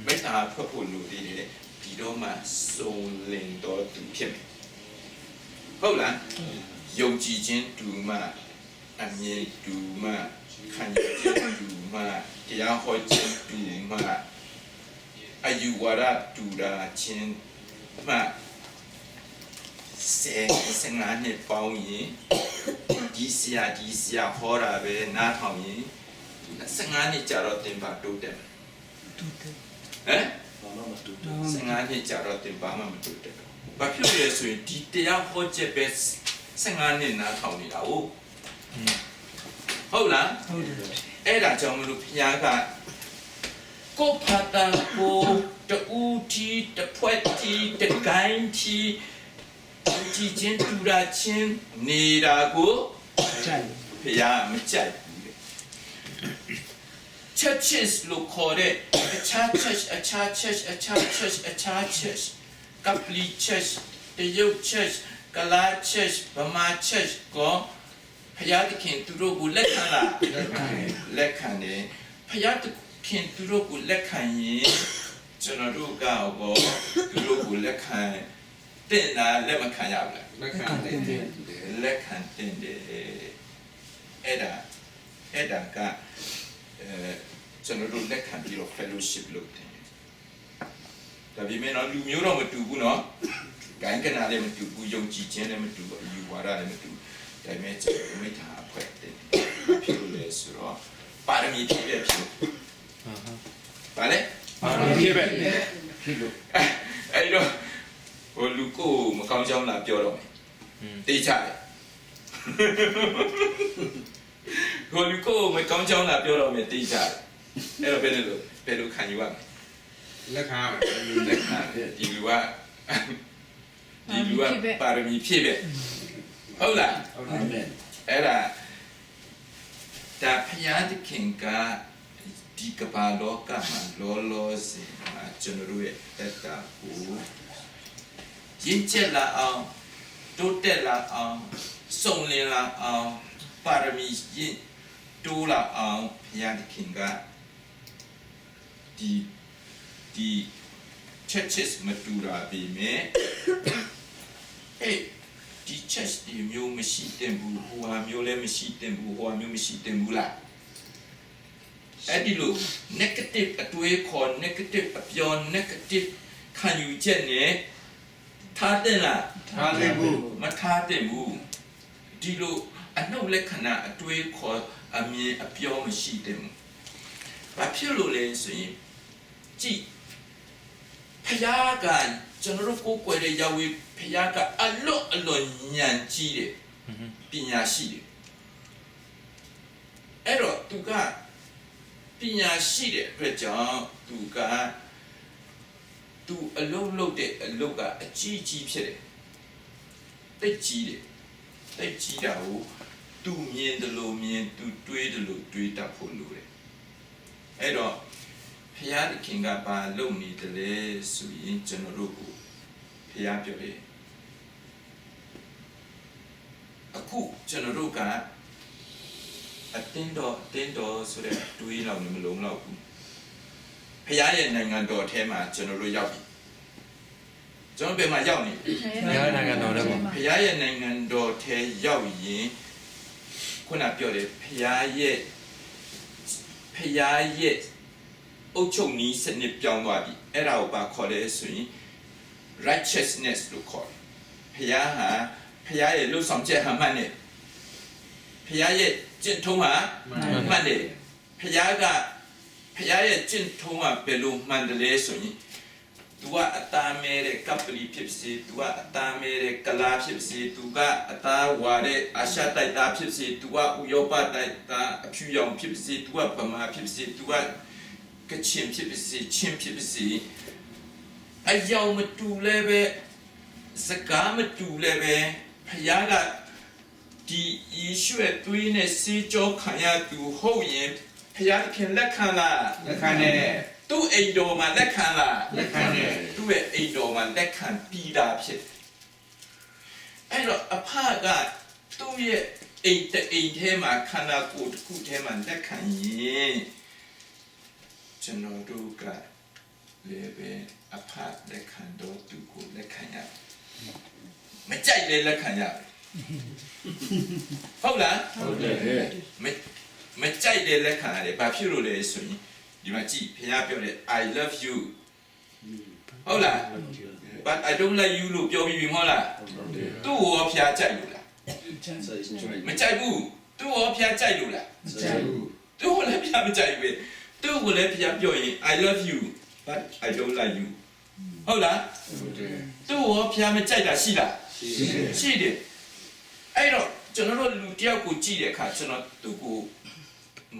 မိတ္တာဖတ်ဖို့လိုသေးတယ်ဒီတော့မှစုံလင်တော်သူဖြစ်မယ်ဟုတ်လားယုံကြည်ခြင်းတူမှအမြဲတူမှခံရခြင်းတူမှတရားဟောခြင်းတူမှအယူဝါဒတူတာချင်းမှစင်ငါနဲ့ပေါင်းရင်ဒီဆရာဟောတာပဲနားထောင်ရင်15နှစ်ကြာတော့တင်ပါတိုးတယ် တူတယ် ဟမ်15နှစ်ကြာတော့တင်ပါမှမတိုးတယ်ဘာဖြစ်လို့လဲဆိုရင်ဒီတရားဟောချက်ပဲ15နှစ်နားထောင်နေတာဟုတ်လား ဟုတ်တယ် အဲ့ဒါကြောင့်မလို့ဘုရားကကိုဖတ်တာကိုတူတီတဖွဲ့တီတကိုင်းတီကြည်ချင်းတူတာချင်းနေတာကို ကြိုက် ဘုရားမကြိုက်ဘူး churches လို့ခေါ်တဲ့အချာ church အခြား church အခြား church အခြား church ကပလီ church တရုတ် church ကလာ church ဗမာ church ကိုဖယားသခင်သူတို့ကိုလက်ခံလားလက်ခံတယ်ဖယားသခင်သူတို့ကိုလက်ခံရင်ကျွန်တော်တို့ကဘောသူတို့ကိုလက်ခံတဲ့နာလက်မခံရဘူးလား လက်ခံတယ် လက်ခံတဲ့အဲ့ဒါကကျွန်တော်တို့လက်ခံပြီးတော့ fellowship လုပ်တယ်ဒါပေမဲ့တော့လူမျိုးတော့မတူဘူးเนาะဂိုင်းကနာလည်းမတူဘူးယုံကြည်ခြင်းလည်းမတူဘူးအယူဝါဒလည်းမတူဘူးဒါပေမဲ့ကျွန်တော်မိသားအဖွဲတယ်ဖြစ်လို့လဲဆိုတော့ပါရမီပြည့်ဖြစ်ဗါလေ ပါရမီပြည့် ဖြစ်လို့ အဲ့တော့ဟိုလူကိုမကောင်းကြောင်းလာပြောတော့မယ်တေးချတယ်ဟိုလူကိုမကောင်းကြောင်းလာပြောတော့မယ်တေးချတယ်အဲ့တော့ဘယ်လိုခံယူရမလဲ လက်ခံရမယ် လက်ခံဒီလူကပါရမီဖြည့်ပဲဟုတ်လား ဟုတ် အာမ တယ် င် အဲ့ဒါဒါဖျားသခင်ကဒီကမ္ဘာလောကမှာလောဆယ်မှာကျွန်တော်တို့ရဲ့တက်တာကိုရင့်ကျက်လာအောင်တိုးတက်လာအောင်စုံလင်လာအောင်ပါရမီရင့်တိုးလာအောင်ဖျားသခင်ကဒီ churches မတူတာပြီမဲ့ဒီ church ဒီမျိုးမရှိတင်ဘူးဟိုဟာမျိုးလည်းမရှိတင်ဘူးဟိုဟာမျိုးမရှိတင်ဘူးလားအဲ့ဒီလို negative အတွေးခေါ် negative အပြော negative ခံယူချက်နဲ့ထားတဲ့လား ထားလိမ့်ဘူး မထားတဲ့ဘူးဒီလိုအနှုတ်လက္ခဏာအတွေးခေါ်အမြင်အပြောမရှိတဲ့ဘူးဘာဖြစ်လို့လဲဆိုရင်ကြည့်ဖယားကကျွန်တော်တို့ကိုယ်ကွယ်တဲ့ယာဝေဖယားကအလွတ်ဉာဏ်ကြီးတယ်ပညာရှိတယ်အဲ့တော့သူကပညာရှိတဲ့အတွက်ကြောင့်သူအလုံးလုံးတဲ့အလုပ်ကအကြီးကြီးဖြစ်တယ်တိတ်ကြီးတယ်တိတ်ကြီးတာကိုသူမြင်တယ်လို့မြင်သူတွေးတယ်လို့တွေးတတ်ဖို့လိုတယ်အဲ့တော့ဖယားခင်ကဘာလုပ်နေတယ်လဲဆိုရင်ကျွန်တော်တို့ကိုဖယားပြောတယ်အခုကျွန်တော်တို့ကအတင်းတော်ဆိုတဲ့တွေးလောက်မလုံးလောက်ဘူးဖယားရဲ့နိုင်ငံတော်ထဲမှာကျွန်တော်တို့ရောက်ပြီကျွန်တော်ဘယ်မှာရောက်နေနိုင်ငံတော်ထဲမှာ ဖယားရဲ့နိုင်ငံတော်ထဲရောက်ရင်ခုနပြောတယ်ဖယားရဲ့အုတ်ချုပ်နီးစနစ်ပြောင်းသွားပြီအဲ့ဒါကိုပါခေါ်လဲဆိုရင် righteousness လို့ခေါ်တယ်ဖယားရဲ့လှုပ်ဆောင်ချက်ဟာမှန်တယ်ဖယားရဲ့ကျင့်ထုံးဟာမှန်တယ်ဖယားရဲ့ကျင့်ထုံးဟာဘယ်လိုမှန်တယ်လဲဆိုရင်သူကအသားမဲတဲ့ကပလီဖြစ်စေသူကအသားမဲတဲ့ကလာဖြစ်စေသူကအသားဝါတဲ့အာရှတိုက်သားဖြစ်စေသူကဥရောပတိုက်သားအဖြူရောင်ဖြစ်စေသူကဗမာဖြစ်စေသူကကချင်ဖြစ်စေချင်းဖြစ်စေအယောင်မတူလဲပဲစကားမတူလဲပဲဖယားကဒီယေရှုရဲ့သွေးနဲ့စေးကြောခံရသူဟုတ်ရင်ဖယားခင်လက်ခံလားလက်ခံတယ် သူ့အိမ်တော်မှာလက်ခံလား လက်ခံတယ် သူ့ရဲ့အိမ်တော်မှာလက်ခံပြီးတာဖြစ်အဲ့တော့အဖကသူ့ရဲ့အိမ်ထဲမှာခန္ဓာကိုယ်တစ်ခုထဲမှာလက်ခံရင်ကျွန်တော်တို့ကလည်းပဲအဖလက်ခံတော့သူကိုလက်ခံရမကြိုက်လေလက်ခံရဟုတ်လား ဟုတ်တယ် မကြိုက်လေလက်ခံရတယ်ဘာဖြစ်လို့လဲဆိုရင်ဒီမှာကြည့်ဖခင်ပြောတယ် I love you ဟုတ်လား but I don't like you လို့ပြောပြီးပြီမဟုတ်လားသူ့ကိုဖခင်ကြိုက်လို့လားမကြိုက်ဘူးသူ့ကိုဖခင်ကြိုက်လို့လားသူ့ကိုလည်းဖခင်မကြိုက်ဘူးသူ့ကိုလည်းဖခင်ပြောရင် I love you but I don't like you ဟုတ်လားသူ့ကိုဖခင်မကြိုက်တာရှိလားရှိတယ်အဲ့တော့ကျွန်တော်တို့လူတယောက်ကိုကြည့်တဲ့အခါကျွန်တော်သူ့ကို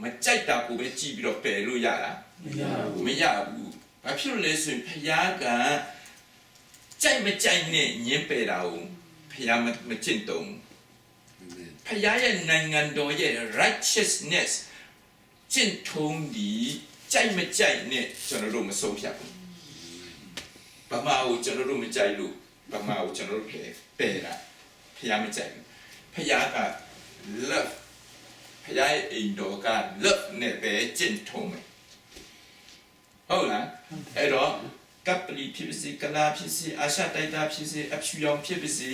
မကြိုက်တာကိုပဲကြည့်ပြီးတော့ပယ်လို့ရလားမရဘူးဘာဖြစ်လို့လဲဆိုရင်ဖခင်ကကြိုက်မကြိုက်နဲ့ညှင်းပယ်တာကိုဖခင်မကျင့်သုံးဖခင်ရဲ့နိုင်ငံတော်ရဲ့ righteousness ကျင့်ထုံးဒီကြိုက်မကြိုက်နဲ့ကျွန်တော်တို့မဆုံးဖြတ်ဘူးဗမာကိုကျွန်တော်တို့မကြိုက်လို့ဗမာကိုကျွန်တော်တို့ပယ်တာဖျားမကြိုက်ဘူးဖျားက love ဖျားရဲ့အိမ်တော်က love နဲ့ပဲကျင့်ထုံးမယ်ဟုတ်လားအဲ့တော့ကပလီဖြစ်ပါစေကလာဖြစ်စေအာရှတိုက်တာဖြစ်စေအဖြူရောင်ဖြစ်ပါစေ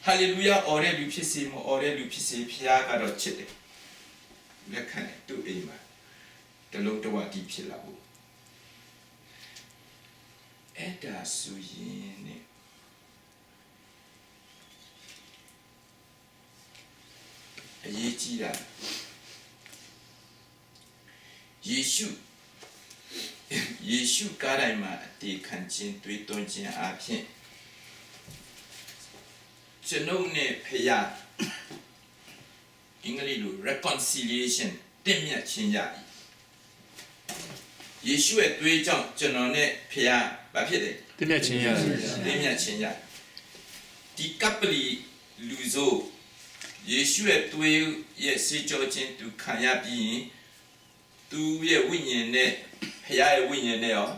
ဟာလေလုယာအော်တဲ့လူဖြစ်စေမအော်တဲ့လူဖြစ်စေဖျားကတော့ချစ်တယ်လက်ခံတယ်သူ့အိမ်မှာတလုံးတဝတီးဖြစ်လာဘူးအဲ့ဒါဆိုရင်ねအရေးကြီးတာယေရှုကားတိုင်းမှာအတေခံခြင်းတွေးသွင်းခြင်းအပြင်ကျွန်ုပ်နဲ့ဖခင်အင်္ဂလိပ်လို reconciliation တင့်မြတ်ခြင်းရပြီယေရှုရဲ့တွေးကြောင့်ကျွန်တော်နဲ့ဖခင်ဘာဖြစ်လဲ တင့်မြတ်ခြင်းရတယ် တင့်မြတ်ခြင်းရဒီကပလီလူဆိုယေရှုရဲ့တွေးရဲ့စေကြောခြင်းသူခံရပြီးသူရဲ့ဝိညာဉ်နဲ့ဖခင်ရဲ့ဝိညာဉ်နဲ့ရော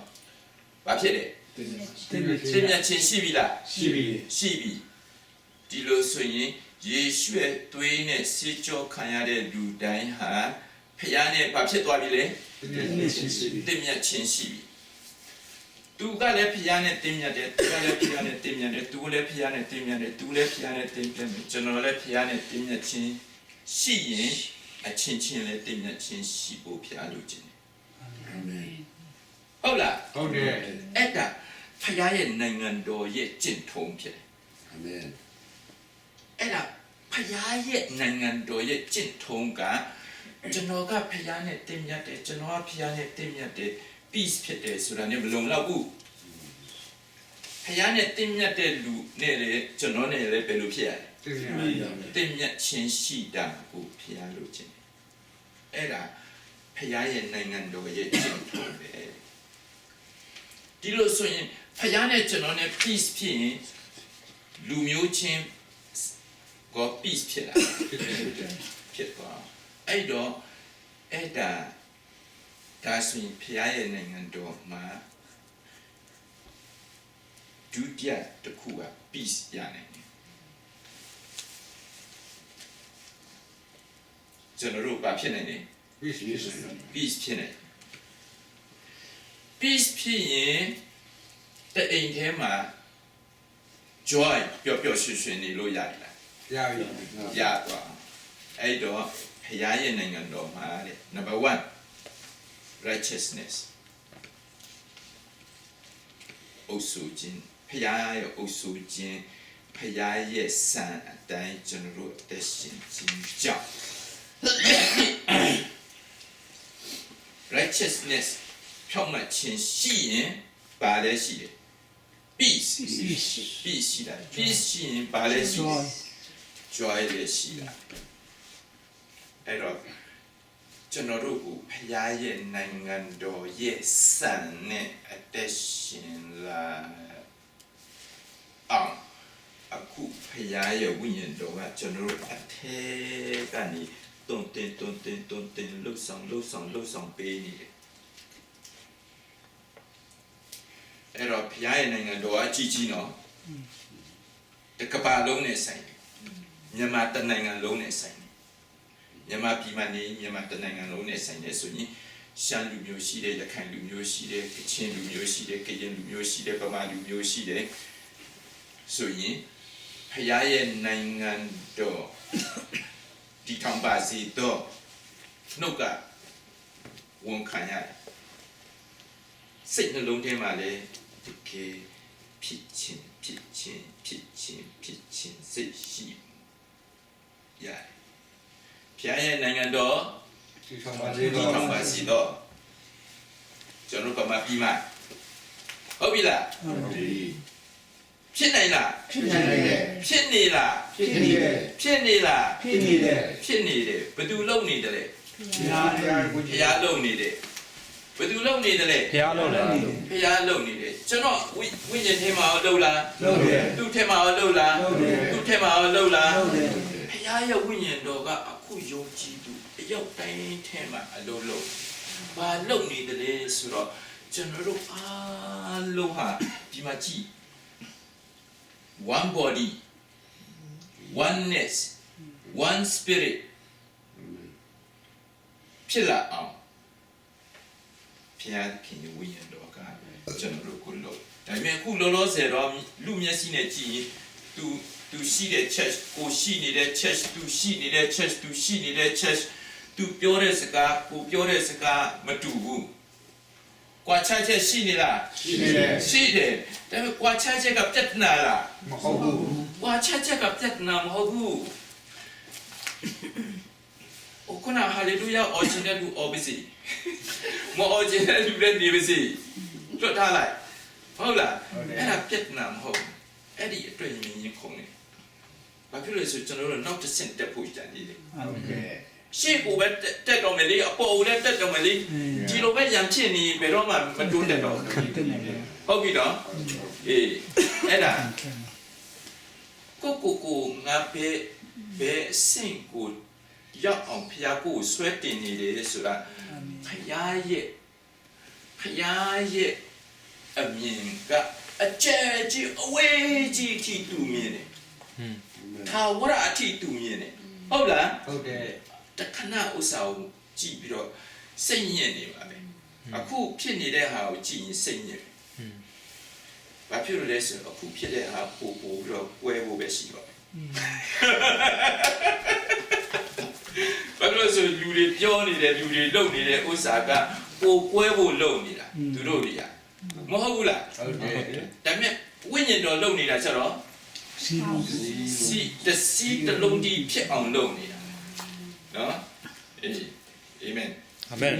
ဘာဖြစ်လဲတင့်မြတ်ခြင်းရှိပြီလားရှိပြီဒီလိုဆိုရင်ယေရှုရဲ့သွေးနဲ့စေကြောခံရတဲ့လူတိုင်းဟာဖခင်နဲ့ဘာဖြစ်သွားပြီလဲတင့်မြတ်ခြင်းရှိပြီသူကလည်းဖခင်နဲ့တင့်မြတ်တယ်သူကလည်းဖခင်နဲ့တင့်မြတ်တယ်သူလည်းဖခင်နဲ့တင့်မြတ်တယ်သူလည်းဖခင်နဲ့တင့်မြတ်တယ်ကျွန်တော်လည်းဖခင်နဲ့တင့်မြတ်ခြင်းရှိရင်အချင်းချင်းလည်းတင့်မြတ်ခြင်းရှိဖို့ဖခင်လိုချင်တယ်အာမင်ဟုတ်လားဟုတ်တယ် အဲ့ဒါဖခင်ရဲ့နိုင်ငံတော်ရဲ့ကျင့်ထုံးဖြစ်တယ်အာမင်အဲ့ဒါဖခင်ရဲ့နိုင်ငံတော်ရဲ့ကျင့်ထုံးကကျွန်တော်ကဖခင်နဲ့တင့်မြတ်တယ်ကျွန်တော်ကဖခင်နဲ့တင့်မြတ်တယ် peace ဖြစ်တယ်ဆိုတာနဲ့မလုံလောက်ဘူးဖခင်နဲ့တင့်မြတ်တဲ့လူနဲ့လေကျွန်တော်နဲ့လည်းဘယ်လိုဖြစ်ရလဲတင့်မြတ်ခြင်းရှိတာကိုဖခင်လိုချင်တယ်အဲ့ဒါဖခင်ရဲ့နိုင်ငံတော်ရဲ့ကျင့်ထုံးပဲဒီလိုဆိုရင်ဖခင်နဲ့ကျွန်တော်နဲ့ peace ဖြစ်ရင်လူမျိုးချင်းကို peace ဖြစ်လာဖြစ်သွားအဲ့တော့အဲ့ဒါဒါဆိုရင်ဖခင်ရဲ့နိုင်ငံတော်မှာဒုတိယတစ်ခုက peace ရနိုင်တယ်ကျွန်တော်တို့ဘာဖြစ်နိုင်လဲ peace ဖြစ်နိုင် peace ဖြစ်ရင်တဲ့အိမ်ထဲမှာ joy ပျော်ပျော်ရွှင်ရွှင်နေလို့ရတယ်လားရပြီရသွားအဲ့တော့ဖခင်ရဲ့နိုင်ငံတော်မှာတဲ့ number 1 righteousness အုပ်စုခြင်းဖခင်ရဲ့အုပ်စုခြင်းဖခင်ရဲ့စံအတိုင်းကျွန်တော်တို့အသက်ရှင်ခြင်းကြောင့် righteousness ဖြောင့်မတ်ခြင်းရှိရင်ပါလဲရှိတယ် peace ရှိတာ peace ရှိရင်ပါလဲရှိတယ် joy လည်းရှိတာအဲ့တော့ကျွန်တော်တို့ကိုဖခင်ရဲ့နိုင်ငံတော်ရဲ့စံနဲ့အသက်ရှင်လာအောင်အခုဖခင်ရဲ့ဝိညာဉ်တော်ကကျွန်တော်တို့အထဲကနေတွန်းတင်လှုပ်ဆောင်ပေးနေတယ်အဲ့တော့ဖခင်ရဲ့နိုင်ငံတော်အကြီးကြီးနော်တကဘာလုံးနဲ့ဆိုင်တယ်မြန်မာတနိုင်ငံလုံးနဲ့ဆိုင်တယ်မြန်မာပြည်မှာနေမြန်မာတနိုင်ငံလုံးနဲ့ဆိုင်တယ်ဆိုရင်ရှမ်းလူမျိုးရှိတယ်ရခိုင်လူမျိုးရှိတယ်ကချင်လူမျိုးရှိတယ်ကရင်လူမျိုးရှိတယ်ဗမာလူမျိုးရှိတယ်ဆိုရင်ဖခင်ရဲ့နိုင်ငံတော်ဒီထောင်ပါစီတော့နှုတ်ကဝန်ခံရတယ်စိတ်နှလုံးထဲမှာလည်းတကယ်ဖြစ်ချင်းစိတ်ရှိရတယ်ဖခင်ရဲ့နိုင်ငံတော်ဒီထောင်ပါစီတော့ကျွန်တော်ဗမာပြည်မှာဟုတ်ပြီလားဟုတ်ပြီဖြစ်နိုင်လားဖြစ်နိုင်တယ်ဖြစ်နေလားဖြစ်နေတယ်ဖြစ်နေလားဖြစ်နေတယ်ဖြစ်နေတယ်ဘယ်သူလုံနေတယ်လဲဖခင်လုံနေတယ်ဘယ်သူလုံနေတယ်လဲဖျားလို့လား ဖျားလုံနေတယ်ကျွန်တော်ဝိညာဉ်ထဲမှာရောလုံလား လုံတယ်သူ့ထဲမှာရောလုံလား လုံတယ်သူ့ထဲမှာရောလုံလား လုံတယ်ဖျားရဲ့ဝိညာဉ်တော်ကအခုယုံကြည်သူအ ယောက်တိုင်းထဲမှာအလုံးလုံးဘာလုံနေတယ်လဲဆိုတော့ကျွန်တော်တို့အားလုံးဟာဒီမှာကြည့် one body oneness one spirit ဖြစ်လာအောင်ဖျားခင်ဝိညာဉ်တော်ကကျွန်တော်တို့ကိုလို့ဒါပေမဲ့အခုလောလောဆယ်တော့လူမျက်စိနဲ့ကြည့်ရင်သူရှိတဲ့ church ကိုရှိနေတဲ့ church သူရှိနေတဲ့ church သူရှိနေတဲ့ church သူပြောတဲ့စကားကိုပြောတဲ့စကားမတူဘူးကွာခြားချက်ရှိနေလား ရှိနေတယ် ရှိတယ်ဒါပေမဲ့ကွာခြားချက်ကပြဿနာလား မဟုတ်ဘူး ကွာခြားချက်ကပြဿနာမဟုတ်ဘူးခုနဟာလေလုယာ original လူ obviously မ original လူလည်းနေပါစေတွတ်ထားလိုက်ဟုတ်လားအဲ့ဒါပြဿနာမဟုတ်အဲ့ဒီအတွက်မြင်ရင်ခုံနေဘာဖြစ်လို့လဲဆိုကျွန်တော်တို့နောက်တစ်ဆင့်တက်ဖို့ကြံနေတယ် ဟုတ်ကဲ့ ရှေ့ကိုပဲတက်တော့မယ်လေအပေါ်ကိုလည်းတက်တော့မယ်လေဒီလိုပဲရံဖြစ်နေဘယ်တော့မှမတိုးတက်တော့ဘူး တက်နေတယ် ဟုတ်ပြီနော်အေးအဲ့ဒါကိုငါပဲစင်ကိုရောက်အောင်ဖျားကိုဆွဲတင်နေတယ်ဆိုတာဖျားရဲ့အမြင်ကအကျယ်ကြီးအဝေးကြီးထိတူမြင်တယ်ထာဝရအထိတူမြင်တယ်ဟုတ်လား ဟုတ်တယ် တခဏဥစ္စာကိုကြည့်ပြီးတော့စိတ်ညစ်နေပါပဲအခုဖြစ်နေတဲ့ဟာကိုကြည့်ရင်စိတ်ညစ်ဘာဖြစ်လို့လဲဆိုတော့အခုဖြစ်တဲ့ဟာပို့ပြီးတော့ကွဲဖို့ပဲရှိပါမယ်ဘာလို့လဲဆိုလူတွေပြောနေတယ်လူတွေလုပ်နေတဲ့ဥစ္စာကပိုကွဲဖို့လုပ်နေတာသူတို့တွေကမဟုတ်ဘူးလား ဟုတ်တယ် ဒါပေမဲ့ဝိညာဉ်တော်လုပ်နေတာကျတော့ စီလုံး စီတလုံးဒီဖြစ်အောင်လုပ်နေတာနော်အေးအာမင် အာမင်